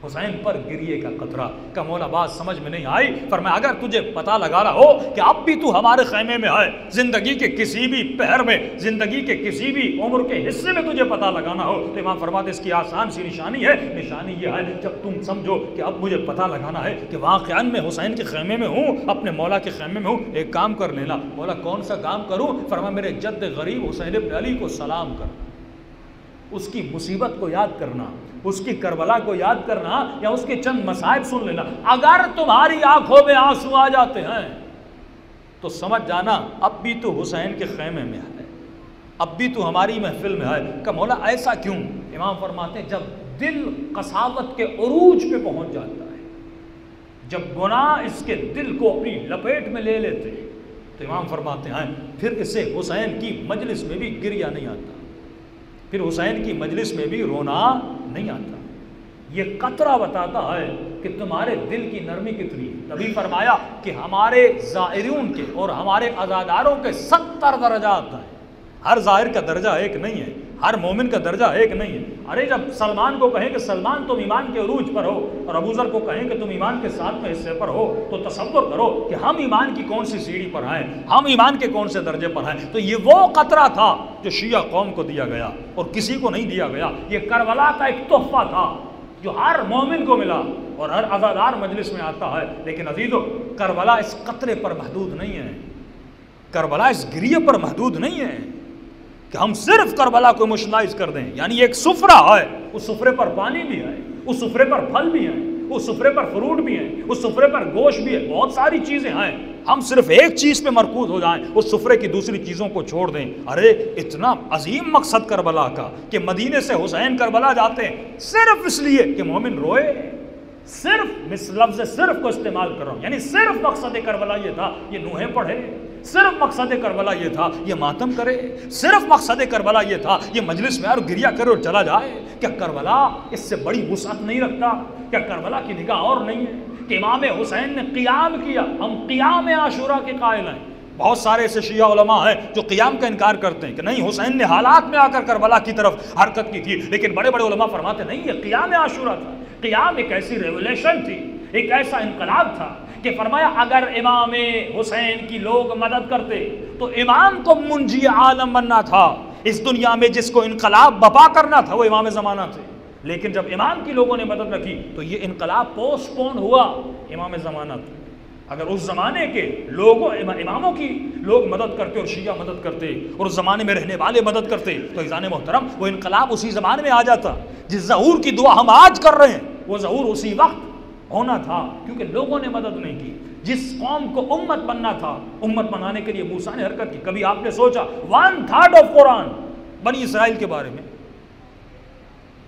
حسین پر گریے کا قطرہ۔ کا مولا بات سمجھ میں نہیں آئی؟ فرمایا اگر تجھے پتہ لگانا ہو کہ اب بھی تو ہمارے خیمے میں ہے، زندگی کے کسی بھی پہر میں، زندگی کے کسی بھی عمر کے حصے میں تجھے پتہ لگانا ہو تو امام فرماتے اس کی آسان سی نشانی ہے، نشانی یہ ہے جب تم سمجھو کہ اب مجھے پتہ لگانا ہے کہ واقعا میں حسین کے خیمے میں ہوں، اپنے مولا کے خیمے میں ہوں، ایک کام کر لینا۔ مولا کون سا کام کروں؟ فرمایا میرے جد غریب حسین ابن علی کو سلام کر، اس کی مصیبت کو یاد کرنا، اس کی کربلا کو یاد کرنا یا اس کے چند مصائب سن لینا۔ اگر تمہاری آنکھوں میں آنسو آ جاتے ہیں تو سمجھ جانا اب بھی تو حسین کے خیمے میں ہے، اب بھی تو ہماری محفل میں ہے۔ کہ مولا ایسا کیوں؟ امام فرماتے ہیں جب دل قساوت کے عروج پہ پہنچ جاتا ہے، جب گناہ اس کے دل کو اپنی لپیٹ میں لے لیتے ہیں تو امام فرماتے ہیں پھر اسے حسین کی مجلس میں بھی گریہ نہیں آتا، پھر حسین کی مجلس میں بھی رونا نہیں آتا۔ یہ قطرہ بتاتا ہے کہ تمہارے دل کی نرمی کتنی ہے۔ نبی فرمایا کہ ہمارے زائرین کے اور ہمارے عزاداروں کے 70 درجات ہیں، ہر زائر کا درجہ ایک نہیں ہے، ہر مومن کا درجہ ایک نہیں ہے۔ ارے جب سلمان کو کہیں کہ سلمان تم ایمان کے عروج پر ہو اور ابو ذر کو کہیں کہ تم ایمان کے 7ویں حصے پر ہو تو تصور کرو کہ ہم ایمان کی کون سی سیڑھی پر ہیں، ہم ایمان کے کون سے درجے پر ہیں۔ تو یہ وہ قطرہ تھا جو شیعہ قوم کو دیا گیا اور کسی کو نہیں دیا گیا۔ یہ کربلا کا ایک تحفہ تھا جو ہر مومن کو ملا اور ہر عزادار مجلس میں آتا ہے۔ لیکن عزیزو کربلا اس قطرے پر محدود نہیں ہے، کربلا اس گریے پر محدود نہیں ہے کہ ہم صرف کربلا کو ایموشنلائز کر دیں، یعنی ایک سفرہ ہے، اس سفرے پر پانی بھی ہے، اس سفرے پر پھل بھی ہیں، اس سفرے پر فروٹ بھی ہیں، اس سفرے پر گوشت بھی ہے، بہت ساری چیزیں ہیں، ہم صرف ایک چیز پہ مرکوز ہو جائیں، اس سفرے کی دوسری چیزوں کو چھوڑ دیں۔ ارے اتنا عظیم مقصد کربلا کا کہ مدینے سے حسین کربلا جاتے ہیں صرف اس لیے کہ مومن روئے، صرف لفظ صرف کو استعمال کر رہا ہوں، یعنی صرف مقصد کربلا یہ تھا یہ نوحیں پڑھے، صرف مقصد کربلا یہ تھا یہ ماتم کرے، صرف مقصد کربلا یہ تھا یہ مجلس میں اور گریہ کرے اور چلا جائے۔ کیا کربلا اس سے بڑی وسعت نہیں رکھتا؟ کیا کربلا کی نگاہ اور نہیں ہے کہ امام حسین نے قیام کیا؟ ہم قیام عاشورہ کے قائل ہیں۔ بہت سارے ایسے شیعہ علماء ہیں جو قیام کا انکار کرتے ہیں کہ نہیں حسین نے حالات میں آ کر کربلا کی طرف حرکت کی تھی، لیکن بڑے بڑے علماء فرماتے نہیں یہ قیام عاشورہ تھا۔ قیام ایک ایسی ریولیشن تھی، ایک ایسا انقلاب تھا کہ فرمایا اگر امام حسین کی لوگ مدد کرتے تو امام کو منجی عالم بننا تھا، اس دنیا میں جس کو انقلاب بپا کرنا تھا وہ امام زمانہ تھے، لیکن جب امام کی لوگوں نے مدد نہ کی تو یہ انقلاب پوسٹ پون ہوا، امام زمانہ تھے۔ اگر اس زمانے کے لوگوں اماموں کی لوگ مدد کرتے اور شیعہ مدد کرتے اور اس زمانے میں رہنے والے مدد کرتے تو عزیزان محترم وہ انقلاب اسی زمانے میں آ جاتا۔ جس ظہور کی دعا ہم آج کر رہے ہیں وہ ظہور اسی وقت ہونا تھا کیونکہ لوگوں نے مدد نہیں کی۔ جس قوم کو امت بننا تھا، امت بنانے کے لیے موسیٰ نے حرکت کی۔ کبھی آپ نے سوچا 1/3 آف قرآن بنی اسرائیل کے بارے میں،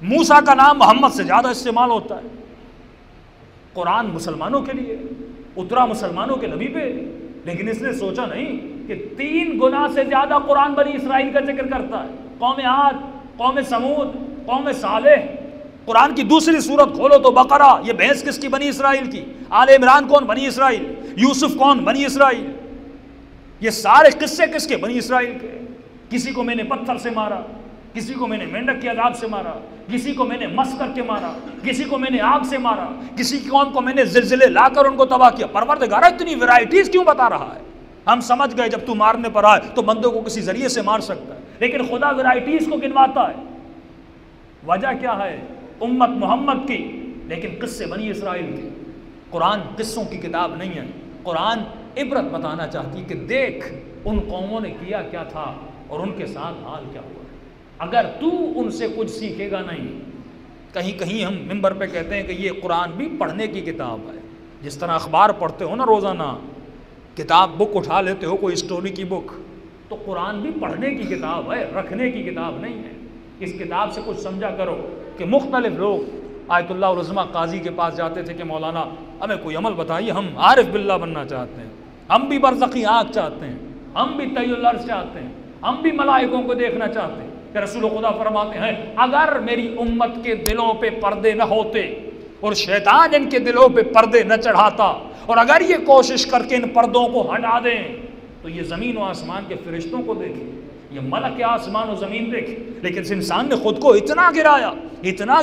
موسیٰ کا نام محمد سے زیادہ استعمال ہوتا ہے۔ قرآن مسلمانوں کے لیے اترا، مسلمانوں کے نبی پہ، لیکن اس نے سوچا نہیں کہ 3 گنا سے زیادہ قرآن بنی اسرائیل کا ذکر کرتا ہے۔ قوم عاد، قوم سمود، قوم صالح۔ قرآن کی دوسری سورت کھولو تو بقرہ، یہ بحث کس کی؟ بنی اسرائیل کی۔ آل عمران کون؟ بنی اسرائیل۔ یوسف کون؟ بنی اسرائیل۔ یہ سارے قصے کس کے؟ بنی اسرائیل کے۔ کسی کو میں نے پتھر سے مارا، کسی کو میں نے مینڈک کے عذاب سے مارا، کسی کو میں نے مس کر کے مارا، کسی کو میں نے آگ سے مارا، کسی قوم کو میں نے زلزلے لا کر ان کو تباہ کیا۔ پروردگار اتنی ویرائٹیز کیوں بتا رہا ہے؟ ہم سمجھ گئے جب تو مارنے پر آئے تو بندوں کو کسی ذریعے سے مار سکتا ہے، لیکن خدا ویرائٹیز کو گنواتا ہے۔ وجہ کیا ہے؟ امت محمد کی، لیکن قصے بنی اسرائیل کے۔ قرآن قصوں کی کتاب نہیں ہے، قرآن عبرت بتانا چاہتی کہ دیکھ ان قوموں نے کیا کیا تھا اور ان کے ساتھ حال کیا ہوا۔ اگر تو ان سے کچھ سیکھے گا نہیں، کہیں کہیں ہم ممبر پہ کہتے ہیں کہ یہ قرآن بھی پڑھنے کی کتاب ہے، جس طرح اخبار پڑھتے ہو نا روزانہ، کتاب بک اٹھا لیتے ہو کوئی اسٹوری کی بک، تو قرآن بھی پڑھنے کی کتاب ہے، رکھنے کی کتاب نہیں ہے۔ اس کتاب سے کچھ سمجھا کرو کہ مختلف لوگ آیت اللہ العظمہ قاضی کے پاس جاتے تھے کہ مولانا ہمیں کوئی عمل بتائیے، ہم عارف باللہ بننا چاہتے ہیں، ہم بھی برزخی آنکھ چاہتے ہیں، ہم بھی طی العرش چاہتے ہیں، ہم بھی ملائکوں کو دیکھنا چاہتے ہیں۔ کہ رسول خدا فرماتے ہیں اگر میری امت کے دلوں پہ پردے نہ ہوتے اور شیطان ان کے دلوں پہ پردے نہ چڑھاتا، اور اگر یہ کوشش کر کے ان پردوں کو ہٹا دیں تو یہ زمین و آسمان کے فرشتوں کو دیکھیں، یہ ملک آسمان و زمین دیکھیں، لیکن اس انسان نے خود کو اتنا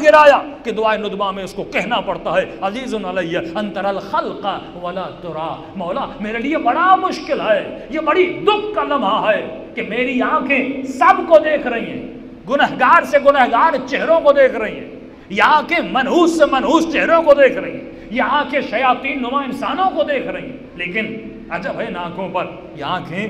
گرایا کہ دعائے ندبہ میں اس کو کہنا پڑتا ہے عزیز علی ان تری الخلق ولا ترا، مولا میرے لیے بڑا مشکل ہے، یہ بڑی دکھ کا لمحہ ہے کہ میری آنکھیں سب کو دیکھ رہی ہیں، گنہگار سے گنہگار چہروں کو دیکھ رہی ہیں، یہ آنکھیں منحوس سے منحوس چہروں کو دیکھ رہی ہیں، یہ آنکھیں شیاطین نما انسانوں کو دیکھ رہی ہیں، لیکن عجب ہے ان آنکھوں پر، یہ آنکھیں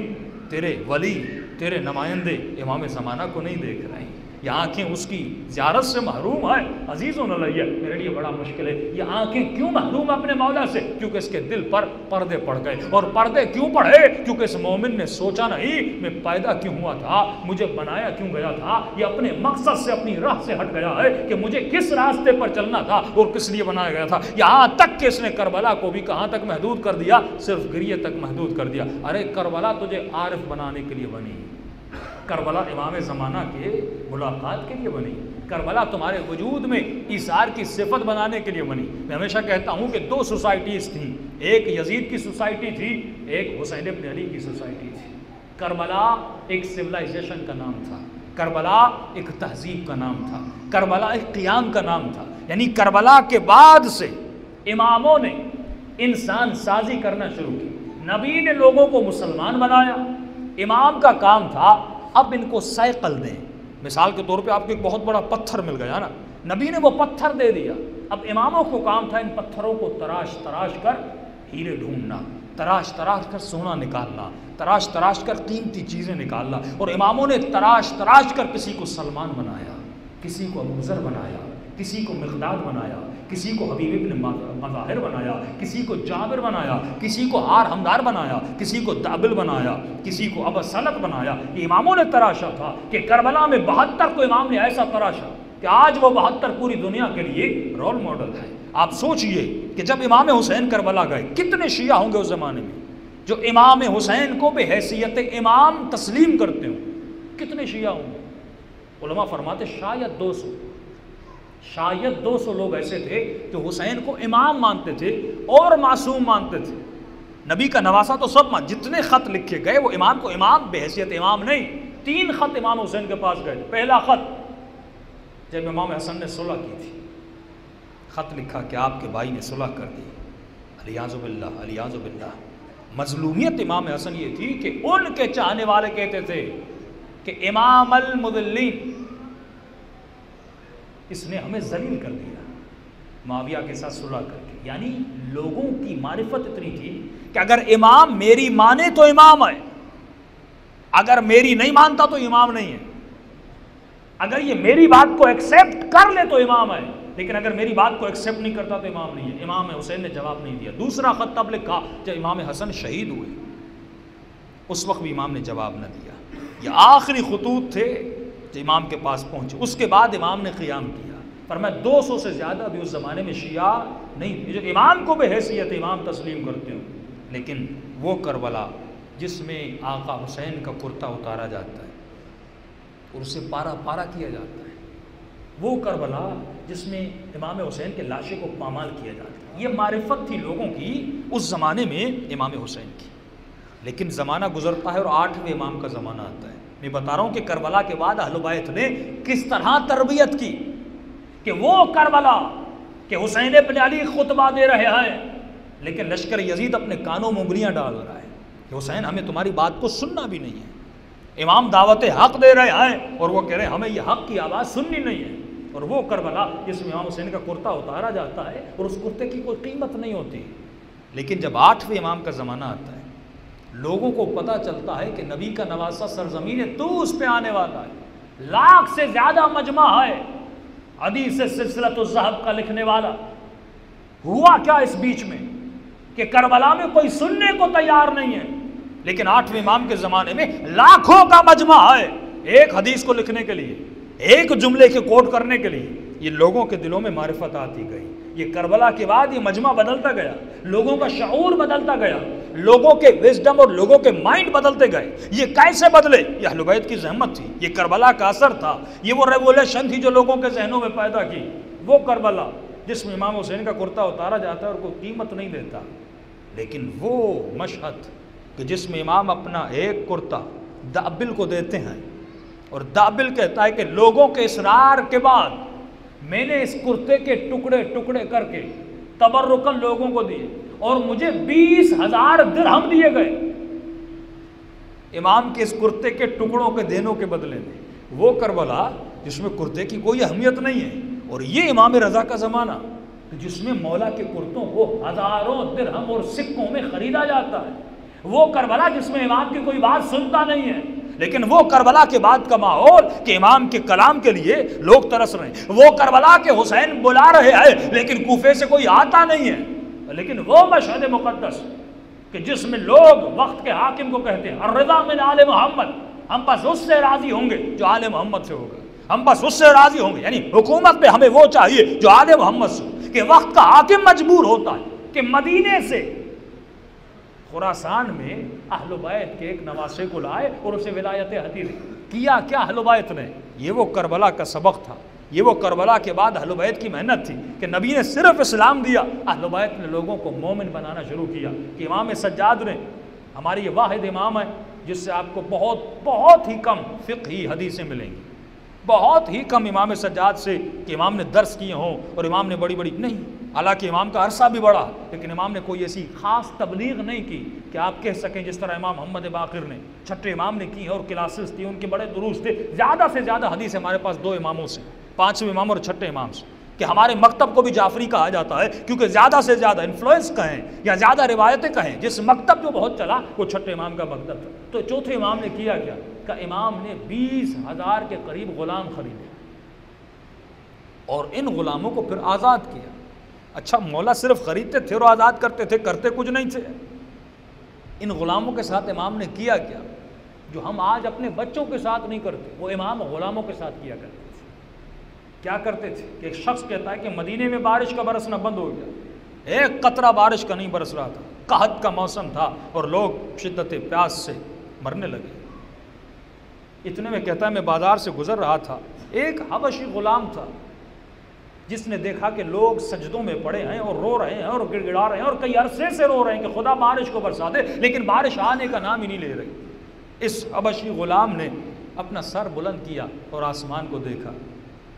تیرے ولی، تیرے نمائندے امام زمانہ کو نہیں دیکھ رہے ہیں، یہ آنکھیں اس کی زیارت سے محروم ہے۔ عزیزوں علیہ میرے لیے بڑا مشکل ہے، یہ آنکھیں کیوں محروم اپنے مولا سے؟ کیونکہ اس کے دل پر پردے پڑ گئے، اور پردے کیوں پڑے؟ کیونکہ اس مومن نے سوچا نہیں میں پیدا کیوں ہوا تھا، مجھے بنایا کیوں گیا تھا، یہ اپنے مقصد سے اپنی راہ سے ہٹ گیا ہے کہ مجھے کس راستے پر چلنا تھا اور کس لیے بنایا گیا تھا۔ یہاں تک کہ اس نے کربلا کو بھی کہاں تک محدود کر دیا؟ صرف گریے تک محدود کر دیا۔ ارے کربلا تجھے عارف بنانے کے لیے بنی، کربلا امام زمانہ کے ملاقات کے لیے بنی، کربلا تمہارے وجود میں ایثار کی صفت بنانے کے لیے بنی۔ میں ہمیشہ کہتا ہوں کہ دو سوسائٹیز تھیں، ایک یزید کی سوسائٹی تھی، ایک حسین ابن علی کی سوسائٹی تھی۔ کربلا ایک سویلائزیشن کا نام تھا، کربلا ایک تہذیب کا نام تھا، کربلا ایک قیام کا نام تھا۔ یعنی کربلا کے بعد سے اماموں نے انسان سازی کرنا شروع کی، نبی نے لوگوں کو مسلمان بنایا، امام کا کام تھا اب ان کو سائیکل دیں۔ مثال کے طور پہ آپ کو ایک بہت بڑا پتھر مل گیا نا، نبی نے وہ پتھر دے دیا، اب اماموں کو کام تھا ان پتھروں کو تراش کر ہیرے ڈھونڈنا، تراش کر سونا نکالنا، تراش کر قیمتی چیزیں نکالنا، اور اماموں نے تراش کر کسی کو سلمان بنایا، کسی کو ابو ذر بنایا، کسی کو مقداد بنایا، کسی کو حبیب ابن مظاہر بنایا، کسی کو جابر بنایا، کسی کو ہار ہمدار بنایا، کسی کو دابل بنایا، کسی کو ابا سلط بنایا۔ یہ اماموں نے تراشا تھا کہ کربلا میں 72 کو امام نے ایسا تراشا کہ آج وہ 72 پوری دنیا کے لیے رول ماڈل ہے۔ آپ سوچئے کہ جب امام حسین کربلا گئے کتنے شیعہ ہوں گے اس زمانے میں جو امام حسین کو بحیثیت امام تسلیم کرتے ہوں، کتنے شیعہ ہوں گے؟ علماء فرماتے شاید 200 لوگ ایسے تھے جو حسین کو امام مانتے تھے اور معصوم مانتے تھے۔ نبی کا نواسا تو سب جتنے خط لکھے گئے وہ امام کو امام بحیثیت امام نہیں۔ 3 خط امام حسین کے پاس گئے۔ پہلا خط جب امام حسن نے صلح کی تھی، خط لکھا کہ آپ کے بھائی نے صلح کر دی، الیاذ باللہ۔ مظلومیت امام حسن یہ تھی کہ ان کے چاہنے والے کہتے تھے کہ امام المذلین، اس نے ہمیں ذلیل کر دیا معاویہ کے ساتھ صلح کر کے۔ یعنی لوگوں کی معرفت اتنی تھی کہ اگر امام میری مانے تو امام ہے، اگر میری نہیں مانتا تو امام نہیں ہے، اگر یہ میری بات کو ایکسیپٹ کر لے تو امام ہے، لیکن اگر میری بات کو ایکسیپٹ نہیں کرتا تو امام نہیں ہے۔ امام حسین نے جواب نہیں دیا۔ دوسرا خط تب لکھا جب امام حسن شہید ہوئے، اس وقت بھی امام نے جواب نہ دیا۔ یہ آخری خطوط تھے جو امام کے پاس پہنچے۔ اس کے بعد امام نے قیام کیا، پر میں 200 سے زیادہ بھی اس زمانے میں شیعہ نہیں تھے جو امام کو بحیثیت امام تسلیم کرتے ہوں، لیکن وہ کربلا جس میں آقا حسین کا کرتا اتارا جاتا ہے اور اسے پارا پارا کیا جاتا ہے، وہ کربلا جس میں امام حسین کے لاشے کو پامال کیا جاتا ہے، یہ معرفت تھی لوگوں کی اس زمانے میں امام حسین کی۔ لیکن زمانہ گزرتا ہے اور 8ویں امام کا زمانہ آتا ہے، میں بتا رہا ہوں کہ کربلا کے بعد اہل بیت نے کس طرح تربیت کی کہ وہ کربلا کہ حسین ابن علی خطبہ دے رہے ہیں لیکن لشکر یزید اپنے کانوں میں انگلیاں ڈال رہا ہے کہ حسین ہمیں تمہاری بات کو سننا بھی نہیں ہے. امام دعوت حق دے رہے ہیں اور وہ کہہ رہے ہیں ہمیں یہ حق کی آواز سننی نہیں ہے. اور وہ کربلا جس میں امام حسین کا کرتا اتارا جاتا ہے اور اس کرتے کی کوئی قیمت نہیں ہوتی. لیکن جب 8ویں امام کا زمانہ آتا ہے, لوگوں کو پتہ چلتا ہے کہ نبی کا نواسہ سرزمین طوس پہ آنے والا ہے, لاکھ سے زیادہ مجمع ہے, حدیث سلسلۃ الذہب کا لکھنے والا. ہوا کیا اس بیچ میں کہ کربلا میں کوئی سننے کو تیار نہیں ہے, لیکن 8ویں امام کے زمانے میں لاکھوں کا مجمع ہے ایک حدیث کو لکھنے کے لیے, ایک جملے کے کوٹ کرنے کے لیے. یہ لوگوں کے دلوں میں معرفت آتی گئی. یہ کربلا کے بعد یہ مجمع بدلتا گیا, لوگوں کا شعور بدلتا گیا, لوگوں کے وزڈم اور لوگوں کے مائنڈ بدلتے گئے. یہ کیسے بدلے؟ یہ اہل بیت کی زحمت تھی, یہ کربلا کا اثر تھا, یہ وہ ریولیوشن تھی جو لوگوں کے ذہنوں میں پیدا کی. وہ کربلا جس میں امام حسین کا کرتا اتارا جاتا ہے اور کوئی قیمت نہیں دیتا. لیکن وہ مشہد کہ جس میں امام اپنا ایک کرتا دابل کو دیتے ہیں اور دابل کہتا ہے کہ لوگوں کے اصرار کے بعد میں نے اس کرتے کے ٹکڑے ٹکڑے کر کے تبرکن لوگوں کو دیے اور مجھے 20,000 درہم دیے گئے امام کے اس کرتے کے ٹکڑوں کے دینوں کے بدلے میں. وہ کربلا جس میں کرتے کی کوئی اہمیت نہیں ہے, اور یہ امام رضا کا زمانہ جس میں مولا کے کرتوں کو ہزاروں درہم اور سکوں میں خریدا جاتا ہے. وہ کربلا جس میں امام کی کوئی بات سنتا نہیں ہے, لیکن وہ کربلا کے بعد کا ماحول کہ امام کے کلام کے لیے لوگ ترس رہے ہیں. وہ کربلا کے حسین بلا رہے ہیں لیکن کوفے سے کوئی آتا نہیں ہے. لیکن وہ مشہد مقدس کہ جس میں لوگ وقت کے حاکم کو کہتے ہیں الرضا من آل محمد, ہم بس اس سے راضی ہوں گے جو آل محمد سے ہوگا, ہم بس اس سے راضی ہوں گے. یعنی حکومت پہ ہمیں وہ چاہیے جو آل محمد سے. کہ وقت کا حاکم مجبور ہوتا ہے کہ مدینے سے خراسان میں اہل بیت کے ایک نواسے کو لائے اور اسے ولایت ہدی دی. کیا کیا اہل بیت نے؟ یہ وہ کربلا کا سبق تھا, یہ وہ کربلا کے بعد اہل بیت کی محنت تھی کہ نبی نے صرف اسلام دیا, اہل بیت نے لوگوں کو مومن بنانا شروع کیا. کہ امام سجاد نے, ہماری یہ واحد امام ہے جس سے آپ کو بہت ہی کم فقہی حدیثیں ملیں گی, بہت ہی کم امام سجاد سے کہ امام نے درس کیے ہوں اور امام نے بڑی نہیں. حالانکہ امام کا عرصہ بھی بڑا, لیکن امام نے کوئی ایسی خاص تبلیغ نہیں کی کہ آپ کہہ سکیں جس طرح امام محمد باقر نے, چھٹے امام نے کی ہے اور کلاسز تھی, ان کے بڑے دروس تھے. زیادہ سے زیادہ حدیث ہمارے پاس 2 اماموں سے, 5ویں امام اور چھٹے امام سے. کہ ہمارے مکتب کو بھی جعفری کہا جاتا ہے کیونکہ زیادہ سے زیادہ انفلوئنس کہیں یا زیادہ روایتیں کہیں, جس مکتب جو بہت چلا وہ چھٹے امام کا مکتب تھا. تو چوتھے امام نے کیا کیا کہ امام نے 20,000 کے قریب غلام خریدے اور ان غلاموں کو پھر آزاد کیا. اچھا, مولا صرف خریدتے تھے اور آزاد کرتے تھے, کرتے کچھ نہیں تھے. ان غلاموں کے ساتھ امام نے کیا کیا جو ہم آج اپنے بچوں کے ساتھ نہیں کرتے, وہ امام غلاموں کے ساتھ کیا کرتے تھے. کیا کرتے تھے کہ ایک شخص کہتا ہے کہ مدینے میں بارش کا برسنا بند ہو گیا, ایک قطرہ بارش کا نہیں برس رہا تھا, قحط کا موسم تھا اور لوگ شدت پیاس سے مرنے لگے. اتنے میں کہتا ہے میں بازار سے گزر رہا تھا, ایک حبشی غلام تھا جس نے دیکھا کہ لوگ سجدوں میں پڑے ہیں اور رو رہے ہیں اور گڑ گڑا رہے ہیں اور کئی عرصے سے رو رہے ہیں کہ خدا بارش کو برسا دے, لیکن بارش آنے کا نام ہی نہیں لے رہی. اس حبشی غلام نے اپنا سر بلند کیا اور آسمان کو دیکھا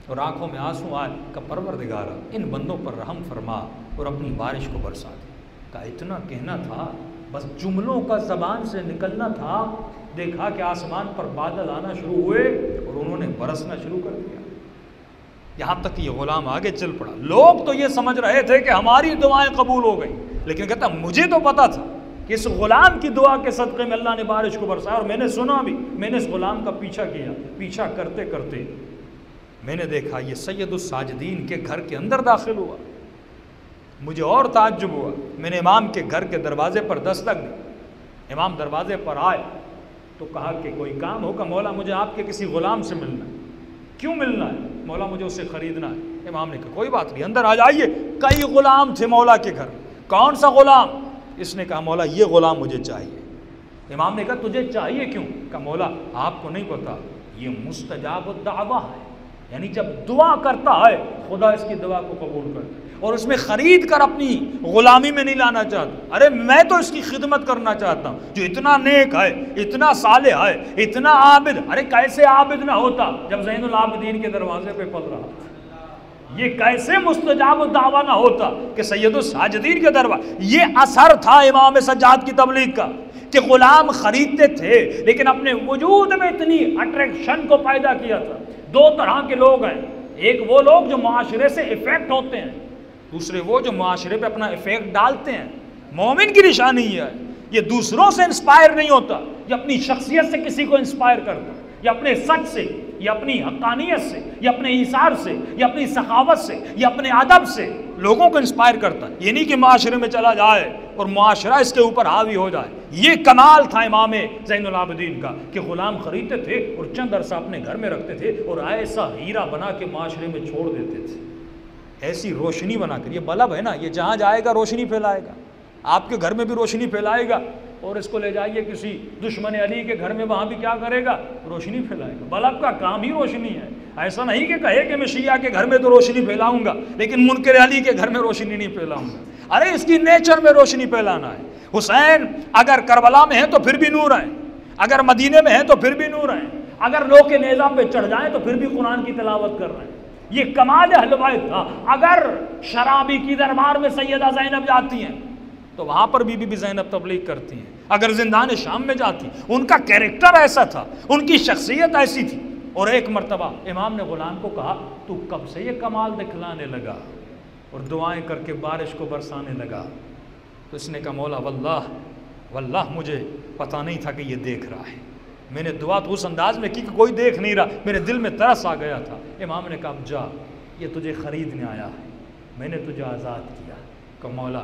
اور آنکھوں میں آنسو آئے کہ پروردگارا ان بندوں پر رحم فرما اور اپنی بارش کو برسا دے. کا اتنا کہنا تھا, بس جملوں کا زبان سے نکلنا تھا. دیکھا کہ آسمان پر بادل آنا شروع ہوئے اور انہوں نے برسنا شروع کر دیا. یہاں تک کہ یہ غلام آگے چل پڑا. لوگ تو یہ سمجھ رہے تھے کہ ہماری دعائیں قبول ہو گئی, لیکن کہتا مجھے تو پتا تھا کہ اس غلام کی دعا کے صدقے میں اللہ نے بارش کو برسایا اور میں نے سنا بھی. میں نے اس غلام کا پیچھا کیا, پیچھا کرتے کرتے میں نے دیکھا یہ سید الساجدین کے گھر کے اندر داخل ہوا. مجھے اور تعجب ہوا. میں نے امام کے گھر کے دروازے پر دستک دی. امام دروازے پر آئے تو کہا کہ کوئی کام ہوگا مولا, مجھے آپ کے کسی غلام سے ملنا ہے. کیوں ملنا ہے مولا؟ مجھے اسے خریدنا ہے. امام نے کہا کوئی بات نہیں, اندر آ جائیے. کئی غلام تھے مولا کے گھر. کون سا غلام؟ اس نے کہا مولا یہ غلام مجھے چاہیے. امام نے کہا تجھے چاہیے کیوں؟ کہا مولا آپ کو نہیں پتا یہ مستجاب الدعوہ ہے, یعنی جب دعا کرتا ہے خدا اس کی دعا کو قبول کرتا ہے، اور اس میں خرید کر اپنی غلامی میں نہیں لانا چاہتا، ارے میں تو اس کی خدمت کرنا چاہتا ہوں جو اتنا نیک ہے، اتنا صالح ہے، اتنا عابد، ارے کیسے عابد نہ ہوتا جب زین العابدین کے دروازے پہ پل رہا، یہ کیسے مستجاب الدعویٰ نہ ہوتا کہ سید الساجدین کے دروازے۔ یہ اثر تھا امام سجاد کی تبلیغ کا کہ غلام خریدتے تھے لیکن اپنے وجود میں اتنی اٹریکشن کو پیدا کیا تھا۔ دو طرح کے لوگ ہیں، ایک وہ لوگ جو معاشرے سے افیکٹ ہوتے ہیں، دوسرے وہ جو معاشرے پہ اپنا افیکٹ ڈالتے ہیں۔ مومن کی نشانی یہ ہے، یہ دوسروں سے انسپائر نہیں ہوتا، یہ اپنی شخصیت سے کسی کو انسپائر کرتا، یا اپنے سچ سے، یا اپنی حقانیت سے، یا اپنے ایثار سے، یا اپنی سخاوت سے، یا اپنے ادب سے لوگوں کو انسپائر کرتا ہے۔ یہ نہیں کہ معاشرے میں چلا جائے اور معاشرہ اس کے اوپر حاوی ہو جائے۔ یہ کمال تھا امام زین العابدین کا کہ غلام خریدتے تھے اور چند عرصہ اپنے گھر میں رکھتے تھے اور ایسا ہیرا بنا کے معاشرے میں چھوڑ دیتے تھے، ایسی روشنی بنا کر۔ یہ بلب ہے نا، یہ جہاں جائے گا روشنی پھیلائے گا، آپ کے گھر میں بھی روشنی پھیلائے گا، اور اس کو لے جائیے کسی دشمن علی کے گھر میں، وہاں بھی کیا کرے گا؟ روشنی پھیلائے گا۔ بلب کا کام ہی روشنی ہے۔ ایسا نہیں کہ کہے کہ میں شیعہ کے گھر میں تو روشنی پھیلاؤں گا لیکن منکر علی کے گھر میں روشنی نہیں پھیلاؤں گا۔ ارے اس کی نیچر میں روشنی پھیلانا ہے۔ حسین اگر کربلا میں ہے تو پھر بھی نور ہے، اگر مدینے میں ہے تو پھر بھی نور ہے، اگر لوگ کے نیزہ پہ چڑھ جائیں تو پھر بھی قرآن کی تلاوت کر رہے ہیں۔ یہ کمال اہل بیت تھا۔ اگر شرابی کی دربار میں سیدہ زینب جاتی ہیں تو وہاں پر بی بی زینب تبلیغ کرتی ہیں، اگر زندان شام میں جاتی، ان کا کیریکٹر ایسا تھا، ان کی شخصیت ایسی تھی۔ اور ایک مرتبہ امام نے غلام کو کہا تو کب سے یہ کمال دکھلانے لگا، اور دعائیں کر کے بارش کو برسانے لگا؟ تو اس نے کہا مولا واللہ مجھے پتہ نہیں تھا کہ یہ دیکھ رہا ہے، میں نے دعا تو اس انداز میں کی کہ کوئی دیکھ نہیں رہا، میرے دل میں ترس آ گیا تھا۔ امام نے کہا اب جا، یہ تجھے خریدنے آیا ہے، میں نے تجھے آزاد کیا۔ کہ مولا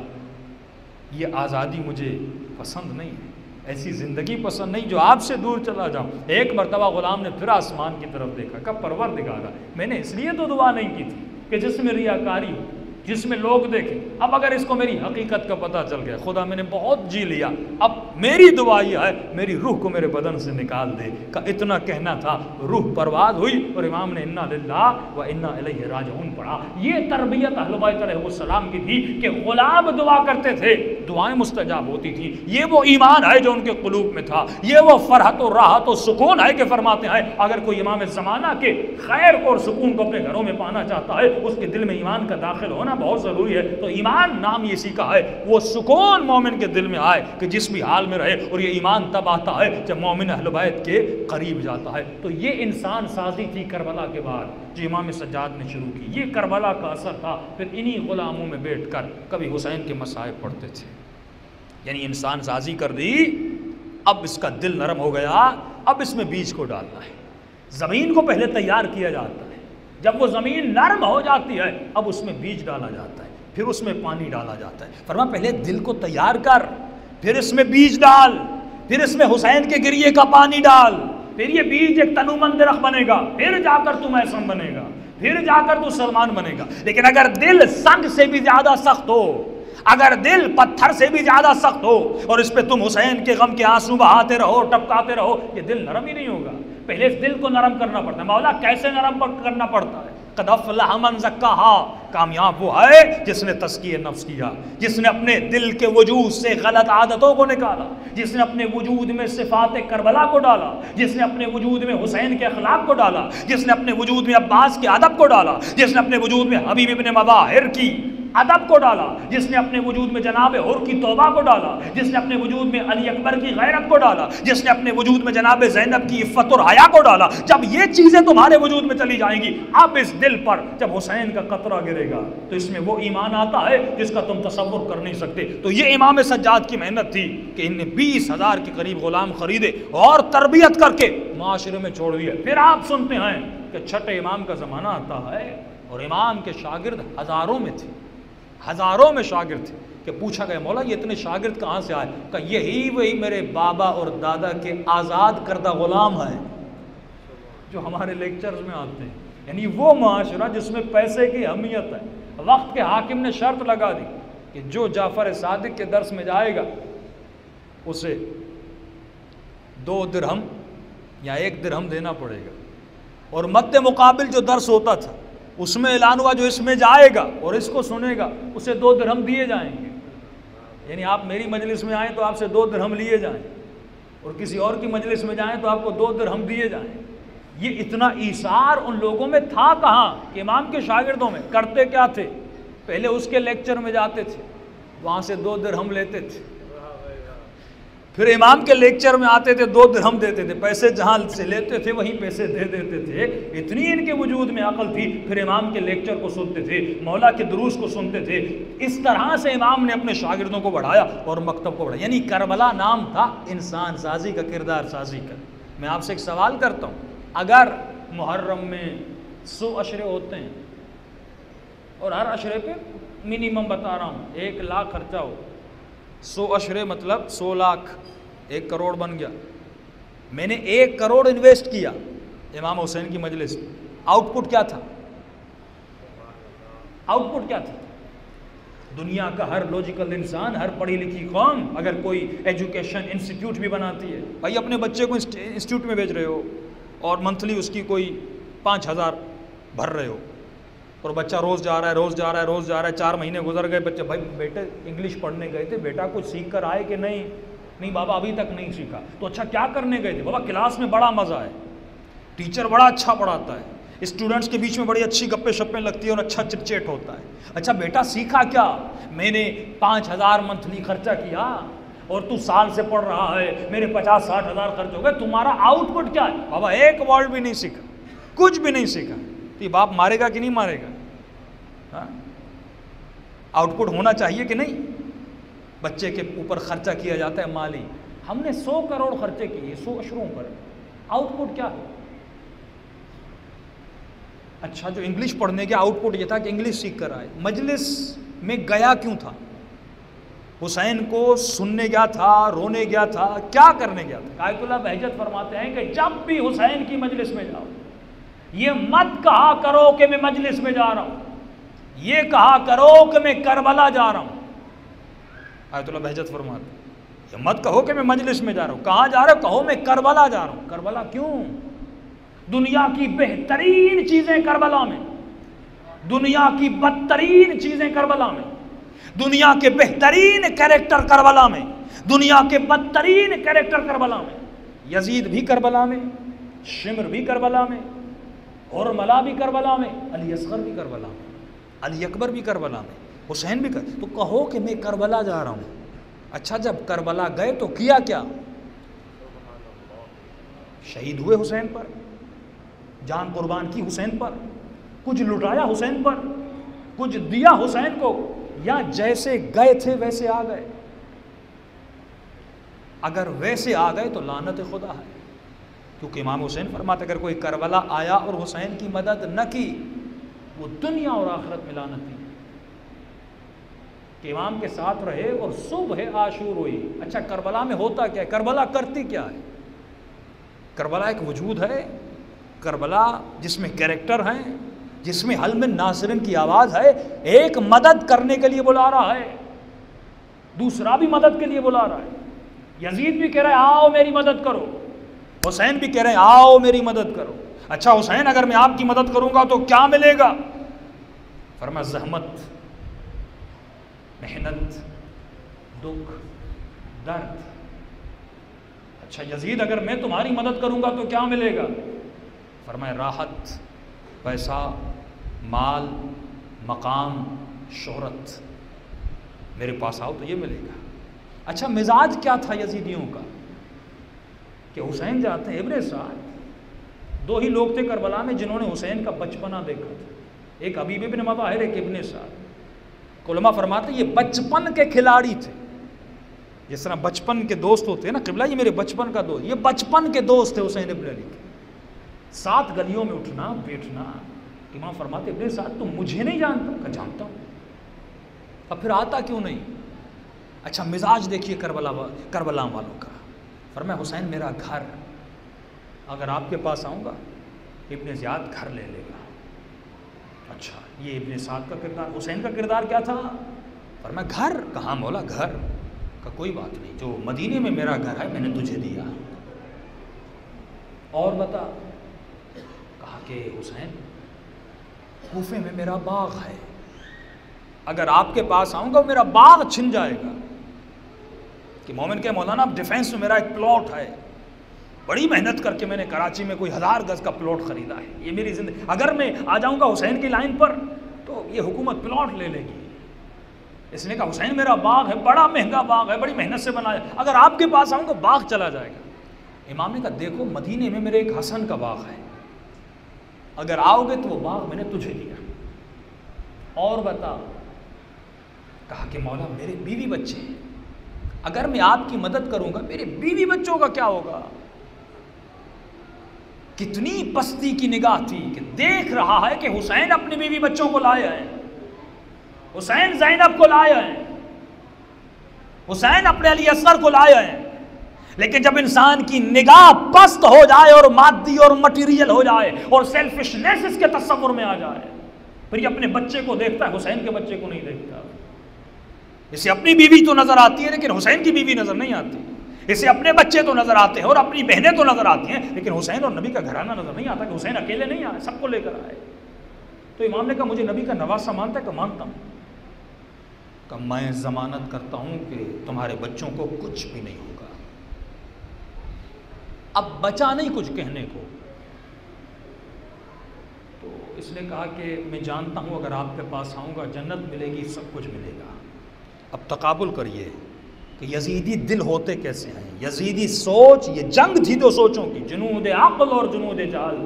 یہ آزادی مجھے پسند نہیں ہے، ایسی زندگی پسند نہیں جو آپ سے دور چلا جاؤں۔ ایک مرتبہ غلام نے پھر آسمان کی طرف دیکھا، کہ پروردگارا میں نے اس لیے تو دعا نہیں کی تھی کہ جس میں ریاکاری ہو، جس میں لوگ دیکھیں، اب اگر اس کو میری حقیقت کا پتہ چل گیا، خدا میں نے بہت جی لیا، اب میری دعا یہ ہے میری روح کو میرے بدن سے نکال دے۔ کہ اتنا کہنا تھا، روح پرواز ہوئی اور امام نے انا للہ و انا الیہ راجعون پڑھا۔ یہ تربیت اہل بیت علیہ السلام کی تھی کہ غلام دعا کرتے تھے، دعائیں مستجاب ہوتی تھی۔ یہ وہ ایمان ہے جو ان کے قلوب میں تھا، یہ وہ فرحت و راحت و سکون ہے کہ فرماتے ہیں اگر کوئی امام زمانہ کے خیر کو اور سکون کو اپنے گھروں میں پانا چاہتا ہے، اس کے دل میں ایمان کا داخل ہونا بہت ضروری ہے۔ تو ایمان نام یہ اسی کا ہے، وہ سکون مومن کے دل میں آئے کہ جس بھی حال میں رہے، اور یہ ایمان تب آتا ہے جب مومن اہل بیت کے قریب جاتا ہے۔ تو یہ انسان سازی تھی کربلا کے بعد جو امام سجاد نے شروع کی، یہ کربلا کا اثر تھا۔ پھر انہی غلاموں میں بیٹھ کر کبھی حسین کے مصائب پڑھتے تھے، یعنی انسان سازی کر دی، اب اس کا دل نرم ہو گیا، اب اس میں بیج کو ڈالنا ہے۔ زمین کو پہلے تیار کیا جاتا ہے، جب وہ زمین نرم ہو جاتی ہے اب اس میں بیج ڈالا جاتا ہے، پھر اس میں پانی ڈالا جاتا ہے۔ فرمایا پہلے دل کو تیار کر، پھر اس میں بیج ڈال، پھر اس میں حسین کے گریے کا پانی ڈال، پھر یہ بیج ایک تنومند درخت بنے گا، پھر جا کر تو محسن بنے گا، پھر جا کر تو سلمان بنے گا۔ لیکن اگر دل سنگ سے بھی زیادہ سخت ہو، اگر دل پتھر سے بھی زیادہ سخت ہو اور اس پہ تم حسین کے غم کے آنسو بہاتے رہو، ٹپکاتے رہو، یہ دل نرم ہی نہیں ہوگا۔ پہلے اس دل کو نرم کرنا پڑتا ہے۔ مولا کیسے نرم کرنا پڑتا ہے؟ قد افلح من زکاہا، کامیاب وہ ہے جس نے تزکیہ نفس کیا، جس نے اپنے دل کے وجود سے غلط عادتوں کو نکالا، جس نے اپنے وجود میں صفات کربلا کو ڈالا، جس نے اپنے وجود میں حسین کے اخلاق کو ڈالا، جس نے اپنے وجود میں عباس کے ادب کو ڈالا، جس نے اپنے وجود میں حبیب ابن مظاہر کی ادب کو ڈالا، جس نے اپنے وجود میں جناب حر کی توبہ کو ڈالا، جس نے اپنے وجود میں علی اکبر کی غیرت کو ڈالا، جس نے اپنے وجود میں جناب زینب کی عفت اور حیا کو ڈالا۔ جب یہ چیزیں تمہارے وجود میں چلی جائیں گی، اب اس دل پر جب حسین کا قطرہ گرے گا تو اس میں وہ ایمان آتا ہے جس کا تم تصور کر نہیں سکتے۔ تو یہ امام سجاد کی محنت تھی کہ انہیں 20,000 کے قریب غلام خریدے اور تربیت کر کے معاشرے میں چھوڑ دیا۔ پھر آپ سنتے ہیں کہ چھٹے امام کا زمانہ آتا ہے اور امام کے شاگرد ہزاروں میں تھے، ہزاروں میں شاگرد تھے کہ پوچھا گیا مولا یہ اتنے شاگرد کہاں سے آئے؟ کہ یہی وہی میرے بابا اور دادا کے آزاد کردہ غلام ہیں جو ہمارے لیکچرز میں آتے ہیں۔ یعنی وہ معاشرہ جس میں پیسے کی اہمیت ہے۔ وقت کے حاکم نے شرط لگا دی کہ جو جعفر صادق کے درس میں جائے گا اسے 2 درہم یا 1 درہم دینا پڑے گا، اور مد مقابل جو درس ہوتا تھا اس میں اعلان ہوا جو اس میں جائے گا اور اس کو سنے گا اسے 2 درہم دیے جائیں گے. یعنی آپ میری مجلس میں آئیں تو آپ سے 2 درہم لیے جائیں, اور کسی اور کی مجلس میں جائیں تو آپ کو 2 درہم دیے جائیں. یہ اتنا ایثار ان لوگوں میں تھا کہاں کہ امام کے شاگردوں میں. کرتے کیا تھے, پہلے اس کے لیکچر میں جاتے تھے, وہاں سے 2 درہم لیتے تھے, پھر امام کے لیکچر میں آتے تھے 2 درہم دیتے تھے, پیسے جہاں سے لیتے تھے وہیں پیسے دے دیتے تھے. اتنی ان کے وجود میں عقل تھی. پھر امام کے لیکچر کو سنتے تھے, مولا کے دروس کو سنتے تھے. اس طرح سے امام نے اپنے شاگردوں کو بڑھایا اور مکتب کو بڑھایا. یعنی کربلا نام تھا انسان سازی کا, کردار سازی کا. میں آپ سے ایک سوال کرتا ہوں, اگر محرم میں 100 عشرے ہوتے ہیں اور ہر عشرے پہ منیمم بتا رہا ہوں 1 لاکھ خرچہ ہو, 100 عشرے مطلب 100 لاکھ, 1 کروڑ بن گیا. میں نے 1 کروڑ انویسٹ کیا امام حسین کی مجلس میں, آؤٹ پٹ کیا تھا؟ آؤٹ پٹ کیا تھا؟ دنیا کا ہر لوجیکل انسان, ہر پڑھی لکھی قوم اگر کوئی ایجوکیشن انسٹیٹیوٹ بھی بناتی ہے, بھائی اپنے بچے کو انسٹیٹیوٹ میں بھیج رہے ہو اور منتھلی اس کی کوئی 5,000 بھر رہے ہو, اور بچہ روز جا رہا ہے روز جا رہا ہے روز جا رہا ہے, 4 مہینے گزر گئے, بچے بھائی بیٹے انگلش پڑھنے گئے تھے, بیٹا کچھ سیکھ کر آئے کہ نہیں؟ نہیں بابا ابھی تک نہیں سیکھا. تو اچھا کیا کرنے گئے تھے؟ بابا کلاس میں بڑا مزہ ہے, ٹیچر بڑا اچھا پڑھاتا ہے, اسٹوڈنٹس کے بیچ میں بڑی اچھی گپے شپیں لگتی ہیں اور اچھا چٹ چیٹ ہوتا ہے. اچھا بیٹا سیکھا کیا؟ میں نے 5,000 منتھلی خرچہ کیا اور تو سال سے پڑھ رہا ہے, میرے 50-60 ہزار خرچ ہو گئے, تمہارا آؤٹ پٹ کیا ہے؟ بابا ایک ورڈ بھی نہیں سیکھا, کچھ بھی نہیں سیکھا. تو یہ باپ مارے گا کہ نہیں مارے گا؟ آؤٹ پٹ ہونا چاہیے کہ نہیں؟ بچے کے اوپر خرچہ کیا جاتا ہے مالی, ہم نے 100 کروڑ خرچے کیے 100 عشروں پر, آؤٹ پٹ کیا ہے؟ اچھا جو انگلش پڑھنے کے آؤٹ پٹ یہ تھا کہ انگلش سیکھ کر آئے. مجلس میں گیا کیوں تھا؟ حسین کو سننے گیا تھا, رونے گیا تھا, کیا کرنے گیا تھا؟ آیت اللہ بہجت فرماتے ہیں کہ جب بھی حسین کی مجلس میں جاؤ یہ مت کہا کرو کہ میں مجلس میں جا رہا ہوں, یہ کہا کرو کہ میں کربلا جا رہا ہوں. آیت اللہ بہجت فرماتے ہیں یہ مت کہو کہ میں مجلس میں جا رہا ہوں. کہاں جا رہے ہو؟ کہو میں کربلا جا رہا ہوں. کربلا کیوں؟ دنیا کی بہترین چیزیں کربلا میں, دنیا کی بدترین چیزیں کربلا میں, دنیا کے بہترین کیریکٹر کربلا میں, دنیا کے بدترین کیریکٹر کربلا میں. یزید بھی کربلا میں, شمر بھی کربلا میں, حرملہ بھی کربلا میں, علی اصغر بھی کربلا میں, علی اکبر بھی کربلا میں, حسین بھی تو کہو کہ میں کربلا جا رہا ہوں. اچھا جب کربلا گئے تو کیا کیا؟ شہید ہوئے حسین پر, جان قربان کی حسین پر, کچھ لٹایا حسین پر, کچھ دیا حسین کو, یا جیسے گئے تھے ویسے آ گئے؟ اگر ویسے آ گئے تو لعنت خدا ہے, کیونکہ امام حسین فرماتے اگر کوئی کربلا آیا اور حسین کی مدد نہ کی وہ دنیا اور آخرت میں لعنتی ہے. کہ امام کے ساتھ رہے اور صبح عاشور ہوئی. اچھا کربلا میں ہوتا کیا ہے؟ کربلا کرتی کیا ہے؟ کربلا ایک وجود ہے, کربلا جس میں کیریکٹر ہیں, جس میں حلم ناصرین کی آواز ہے. ایک مدد کرنے کے لیے بلا رہا ہے, دوسرا بھی مدد کے لیے بلا رہا ہے. یزید بھی کہہ رہا ہے آؤ میری مدد کرو, حسین بھی کہہ رہے ہیں آؤ میری مدد کرو. اچھا حسین اگر میں آپ کی مدد کروں گا تو کیا ملے گا؟ فرمایا زحمت, محنت, دکھ, درد. اچھا یزید اگر میں تمہاری مدد کروں گا تو کیا ملے گا؟ فرمایا راحت, پیسہ, مال, مقام, شہرت. میرے پاس آؤ تو یہ ملے گا. اچھا مزاج کیا تھا یزیدیوں کا کہ حسین جاتے ہیں. ابن سعد, 2 ہی لوگ تھے کربلا میں جنہوں نے حسین کا بچپنا دیکھا تھا, ایک حبیب ابن مظاہر, ایک ابن سعد. علماء فرماتے ہیں یہ بچپن کے کھلاڑی تھے, جس طرح بچپن کے دوست ہوتے ہیں نا, قبلہ یہ میرے بچپن کا دوست, یہ بچپن کے دوست تھے حسین ابن علی کے. ساتھ گلیوں میں اٹھنا بیٹھنا. امام فرماتے ابن سعد تم مجھے نہیں جانتا؟ کہ جانتا ہوں. اب پھر آتا کیوں نہیں؟ اچھا مزاج دیکھیے کربلا والوں کا. فرمایا حسین میرا گھر, اگر آپ کے پاس آؤں گا ابن زیاد گھر لے لے گا. اچھا یہ ابن سعد کا کردار. حسین کا کردار کیا تھا؟ فرمایا گھر. کہاں مولا گھر کا کوئی بات نہیں, جو مدینے میں میرا گھر ہے میں نے تجھے دیا. اور بتا, کہا کہ حسین کوفے میں میرا باغ ہے، اگر آپ کے پاس آؤں گا میرا باغ چھن جائے گا. کہ مومن کہ مولانا اب ڈیفینس میں میرا ایک پلاٹ ہے، بڑی محنت کر کے میں نے کراچی میں کوئی 1000 گز کا پلاٹ خریدا ہے، یہ میری زندگی، اگر میں آ جاؤں گا حسین کی لائن پر تو یہ حکومت پلاٹ لے لے گی. اس نے کہا حسین میرا باغ ہے، بڑا مہنگا باغ ہے، بڑی محنت سے بنایا، اگر آپ کے پاس آؤں گا باغ چلا جائے گا. امام نے کہا دیکھو مدینے میں میرے ایک حسن کا باغ ہے، اگر آؤ گے تو وہ باغ میں نے تجھے دیا. اور بتا. کہا کہ مولا میرے بیوی بچے ہیں، اگر میں آپ کی مدد کروں گا میرے بیوی بچوں کا کیا ہوگا. کتنی پستی کی نگاہ تھی کہ دیکھ رہا ہے کہ حسین اپنی بیوی بچوں کو لائے ہیں، حسین زینب کو لائے ہیں، حسین اپنے علی اصغر کو لائے ہیں. لیکن جب انسان کی نگاہ پست ہو جائے اور مادی اور مٹیریل ہو جائے اور سیلفشنیس اس کے تصور میں آ جائے، پھر یہ اپنے بچے کو دیکھتا ہے، حسین کے بچے کو نہیں دیکھتا. اسے اپنی بیوی تو نظر آتی ہے لیکن حسین کی بیوی نظر نہیں آتی، اسے اپنے بچے تو نظر آتے ہیں اور اپنی بہنیں تو نظر آتی ہیں، لیکن حسین اور نبی کا گھرانہ نظر نہیں آتا کہ حسین اکیلے نہیں آئے، سب کو لے کر آئے. تو امام نے کہا مجھے نبی کا نواسہ مانتا ہے کہ مانتا ہوں. کہ میں ضمانت کرتا ہوں کہ تمہارے بچوں کو کچھ بھی نہیں ہوگا. اب بچا نہیں کچھ کہنے کو. تو اس نے کہا کہ میں جانتا ہوں اگر آپ کے پاس آؤں گا جنت ملے گی، سب کچھ ملے گا. اب تقابل کریے کہ یزیدی دل ہوتے کیسے ہیں. یزیدی سوچ، یہ جنگ تھی دو سوچوں کی، جنود عقل اور جنود جہل،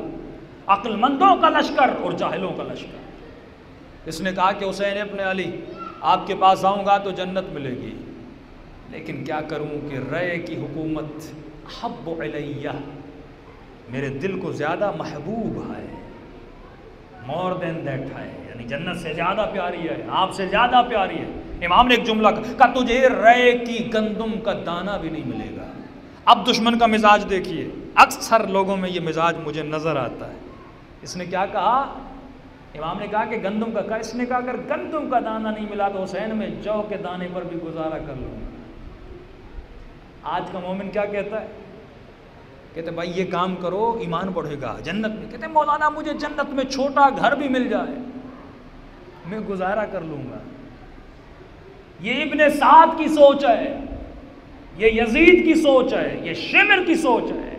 عقل مندوں کا لشکر اور جاہلوں کا لشکر. اس نے کہا کہ حسین ابن علی آپ کے پاس آؤں گا تو جنت ملے گی، لیکن کیا کروں کہ رے کی حکومت حب علیہ میرے دل کو زیادہ محبوب ہے، مور دین دیٹ ہے، یعنی جنت سے زیادہ پیاری ہے، آپ سے زیادہ پیاری ہے. امام نے ایک جملہ کہا تجھے رے کی گندم کا دانہ بھی نہیں ملے گا. اب دشمن کا مزاج دیکھیے، اکثر لوگوں میں یہ مزاج مجھے نظر آتا ہے. اس نے کیا کہا؟ امام نے کہا کہ گندم کا، اس نے کہا اگر گندم کا دانہ نہیں ملا تو حسین میں جو کے دانے پر بھی گزارا کر لوں گا. آج کا مومن کیا کہتا ہے؟ کہتے بھائی یہ کام کرو ایمان بڑھے گا جنت میں. کہتے مولانا مجھے جنت میں چھوٹا گھر بھی مل جائے میں گزارا کر لوں گا. یہ ابن سعد کی سوچ ہے، یہ یزید کی سوچ ہے، یہ شمر کی سوچ ہے.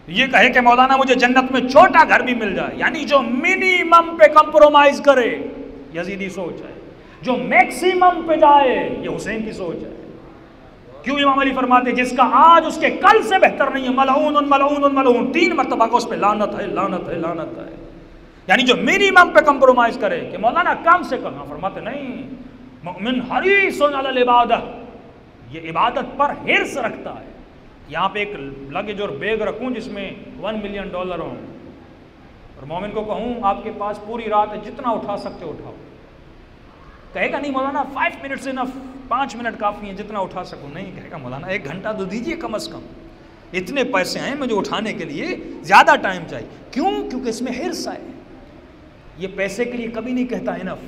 یہ کہے کہ مولانا مجھے جنت میں چھوٹا گھر بھی مل جائے، یعنی جو منیمم پہ کمپرومائز کرے، یزیدی سوچ ہے. جو میکسیمم پہ جائے یہ حسین کی سوچ ہے. کیوں امام علی فرماتے جس کا آج اس کے کل سے بہتر نہیں ہے، ملعون ملعون ملعون، 3 مرتبہ کو اس پہ لعنت ہے لعنت ہے لعنت ہے. یعنی جو منیمم پہ کمپرومائز کرے کہ مولانا کم سے کم، فرماتے نہیں، مؤمن حریص علی العبادہ، یہ عبادت پر حرص رکھتا ہے. یہاں پہ ایک لگیج اور بیگ رکھوں جس میں $1 ملین ہوں اور مومن کو کہوں آپ کے پاس پوری رات ہے، جتنا اٹھا سکتے اٹھاؤ. کہے گا نہیں مولانا 5 منٹ سے انف، 5 منٹ کافی ہیں جتنا اٹھا سکوں. نہیں، کہے گا مولانا 1 گھنٹہ تو دیجئے کم از کم، اتنے پیسے ہیں مجھے اٹھانے کے لیے زیادہ ٹائم چاہیے. کیوں؟ کیونکہ اس میں حرص ہے. یہ پیسے کے لیے کبھی نہیں کہتا انف،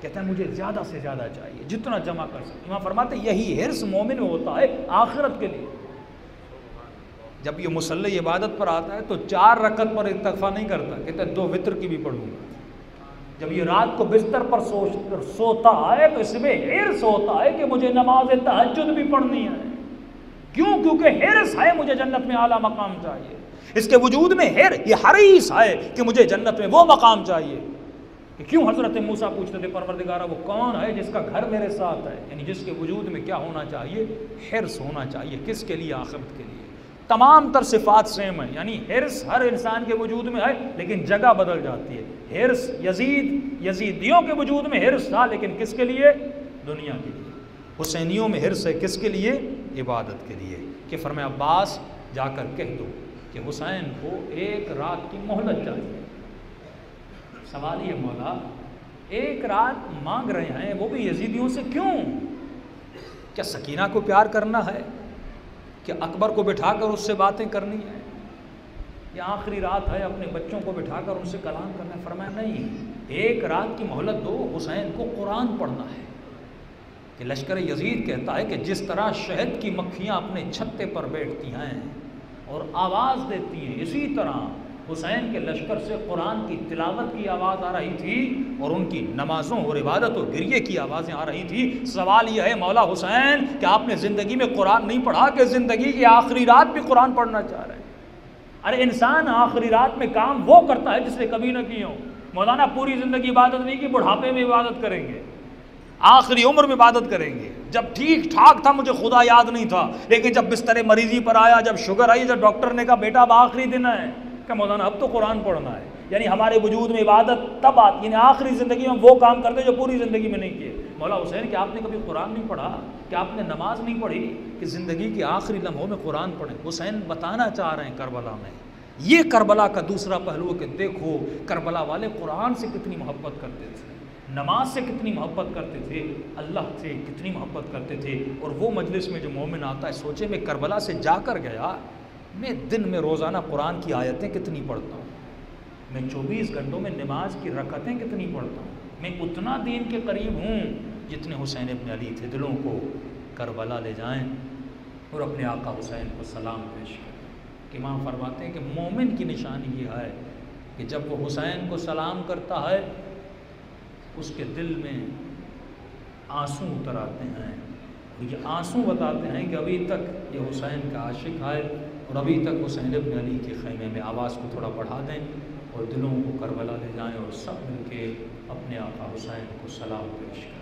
کہتا ہے مجھے زیادہ سے زیادہ چاہیے، جتنا جمع کر سکتے. امام فرماتے یہی حرص مومن میں ہوتا ہے آخرت کے لیے. جب یہ مصلی عبادت پر آتا ہے تو 4 رکعت پر اکتفا نہیں کرتا، کہتا ہے 2 وتر کی بھی پڑھوں گا. جب یہ رات کو بستر پر سوتا ہے تو اس میں حرص ہوتا ہے کہ مجھے نماز تہجد بھی پڑھنی ہے. کیوں؟ کیونکہ حرص ہے مجھے جنت میں اعلیٰ مقام چاہیے. اس کے وجود میں یہ حریص ہے کہ مجھے جنت میں وہ مقام چاہیے. کہ کیوں حضرت موسیٰ پوچھتے تھے پروردگارہ وہ کون ہے جس کا گھر میرے ساتھ ہے، یعنی جس کے وجود میں کیا ہونا چاہیے؟ حرص ہونا چاہیے. کس کے لیے؟ آخرت کے لیے. تمام تر صفات سیم ہیں، یعنی حرص ہر انسان کے وجود میں ہے لیکن جگہ بدل جاتی ہے. حرص یزیدیوں کے وجود میں حرص تھا لیکن کس کے لیے؟ دنیا کے لیے. حسینیوں میں حرص ہے کس کے لیے؟ عبادت کے لیے. کہ فرمایا عباس جا کر کہہ دو کہ حسین کو 1 رات کی مہلت چاہیے. سوال یہ مولا 1 رات مانگ رہے ہیں وہ بھی یزیدیوں سے، کیوں؟ کیا سکینہ کو پیار کرنا ہے؟ کہ اکبر کو بٹھا کر اس سے باتیں کرنی ہے؟ یا آخری رات ہے اپنے بچوں کو بٹھا کر ان سے کلام کرنا ہے؟ فرمایا نہیں، 1 رات کی مہلت دو، حسین کو قرآن پڑھنا ہے. کہ لشکر یزید کہتا ہے کہ جس طرح شہد کی مکھیاں اپنے چھتے پر بیٹھتی ہیں اور آواز دیتی ہیں، اسی طرح حسین کے لشکر سے قرآن کی تلاوت کی آواز آ رہی تھی اور ان کی نمازوں اور عبادت و گریے کی آوازیں آ رہی تھی۔ سوال یہ ہے مولا حسین کہ آپ نے زندگی میں قرآن نہیں پڑھا کہ زندگی کی آخری رات بھی قرآن پڑھنا چاہ رہے ہیں؟ ارے انسان آخری رات میں کام وہ کرتا ہے جس نے کبھی نہ کیا ہو۔ مولانا پوری زندگی عبادت نہیں کی، بڑھاپے میں عبادت کریں گے، آخری عمر میں عبادت کریں گے۔ جب ٹھیک ٹھاک تھا مجھے خدا یاد نہیں تھا، لیکن جب بستر مریضی پر آیا، جب شوگر آئی، جب ڈاکٹر نے کہا بیٹا اب آخری دن ہے، کہ مولانا اب تو قرآن پڑھنا ہے۔ یعنی ہمارے وجود میں عبادت تب آتی، یعنی آخری زندگی میں وہ کام کرتے جو پوری زندگی میں نہیں کیے۔ مولا حسین کہ آپ نے کبھی قرآن نہیں پڑھا، کہ آپ نے نماز نہیں پڑھی، کہ زندگی کے آخری لمحوں میں قرآن پڑھیں؟ حسین بتانا چاہ رہے ہیں کربلا میں یہ کربلا کا دوسرا پہلو کہ دیکھو کربلا والے قرآن سے کتنی محبت کرتے تھے، نماز سے کتنی محبت کرتے تھے، اللہ سے کتنی محبت کرتے تھے۔ اور وہ مجلس میں جو مومن آتا ہے، سوچے میں کربلا سے جا کر گیا، میں دن میں روزانہ قرآن کی آیتیں کتنی پڑھتا ہوں، میں 24 گھنٹوں میں نماز کی رکعتیں کتنی پڑھتا ہوں، میں اتنا دین کے قریب ہوں جتنے حسین ابن علی تھے۔ دلوں کو کربلا لے جائیں اور اپنے آقا حسین کو سلام پیش کریں۔ امام فرماتے ہیں کہ مومن کی نشانی یہ ہے کہ جب وہ حسین کو سلام کرتا ہے اس کے دل میں آنسو اتر آتے ہیں، اور یہ آنسو بتاتے ہیں کہ ابھی تک یہ حسین کا عاشق ہے، اور ابھی تک حسین ابن علی کے خیمے میں آواز کو تھوڑا بڑھا دیں اور دلوں کو کربلا لے جائیں اور سب مل کے اپنے آقا حسین کو سلام پیش کریں۔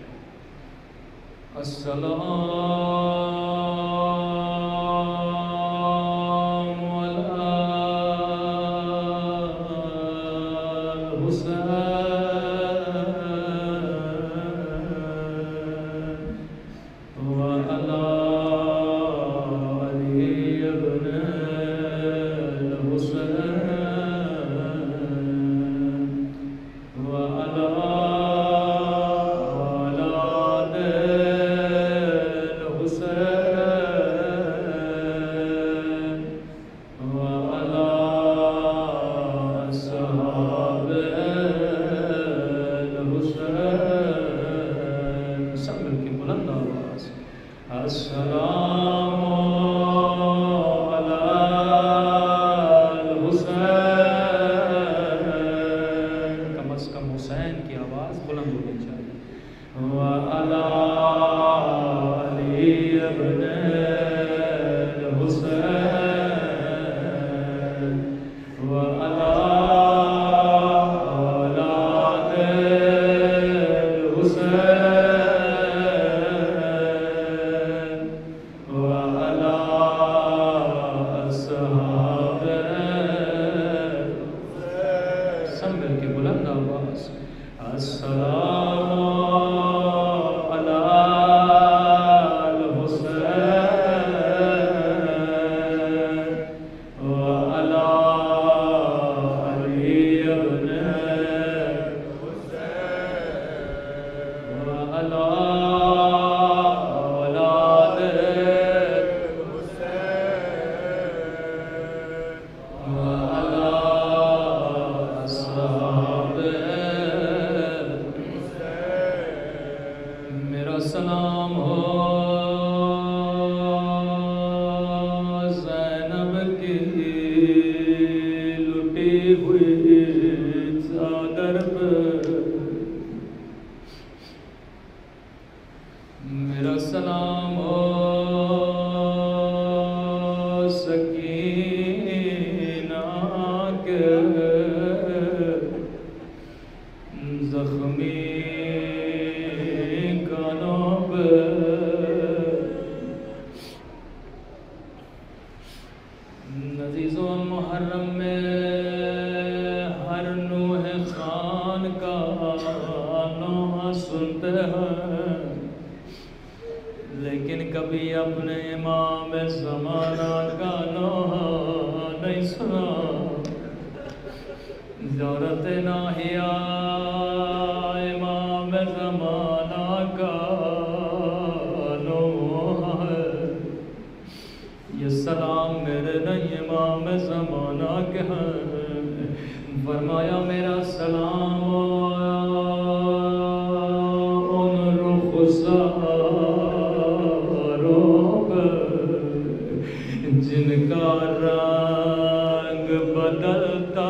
جن کا رنگ بدلتا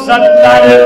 70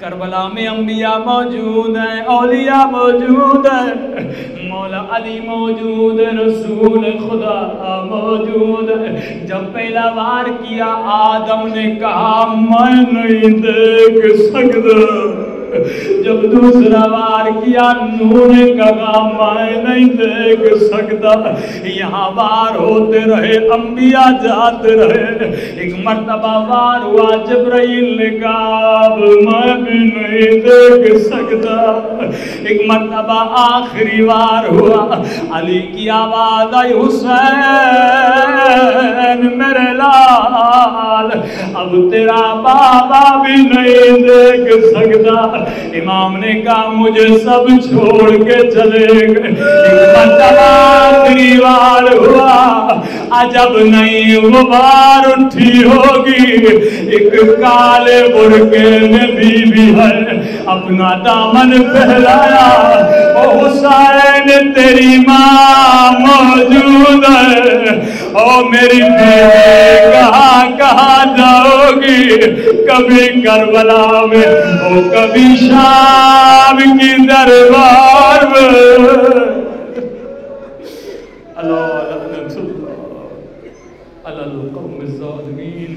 کربلا میں انبیاء موجود ہیں، اولیاء موجود ہیں، مولا علی موجود ہے، رسول خدا موجود ہے۔ جب پہلا وار کیا آدم نے کہا میں نہیں دیکھ سکتا، جب دوسرا وار کیا نوح نے کہا میں نہیں دیکھ سکتا۔ یہاں وار ہوتے رہے، انبیاء جاتے رہے، ایک مرتبہ وار ہوا جبرائیل نے کہا اب میں بھی نہیں دیکھ سکتا۔ ایک مرتبہ آخری وار ہوا، علی کی آواز آئی حسین میرے لال اب تیرا بابا بھی نہیں دیکھ سکتا۔ امام نے کہا مجھے سب چھوڑ کے چلے گئے۔ ایک مرتبہ آخری وار ہوا، عجب نہیں وہ بار اٹھی ہوگی، ایک کالے برقعے میں بیوی ہے، اپنا دامن پھیلایا، او حسین تیری ماں موجود ہے، او میری بیوی کہاں کہاں جاؤ گی، کبھی کربلا میں او کبھی شام کی دربار میں۔ اللہ لعنت اللہ علی القوم الظالمین۔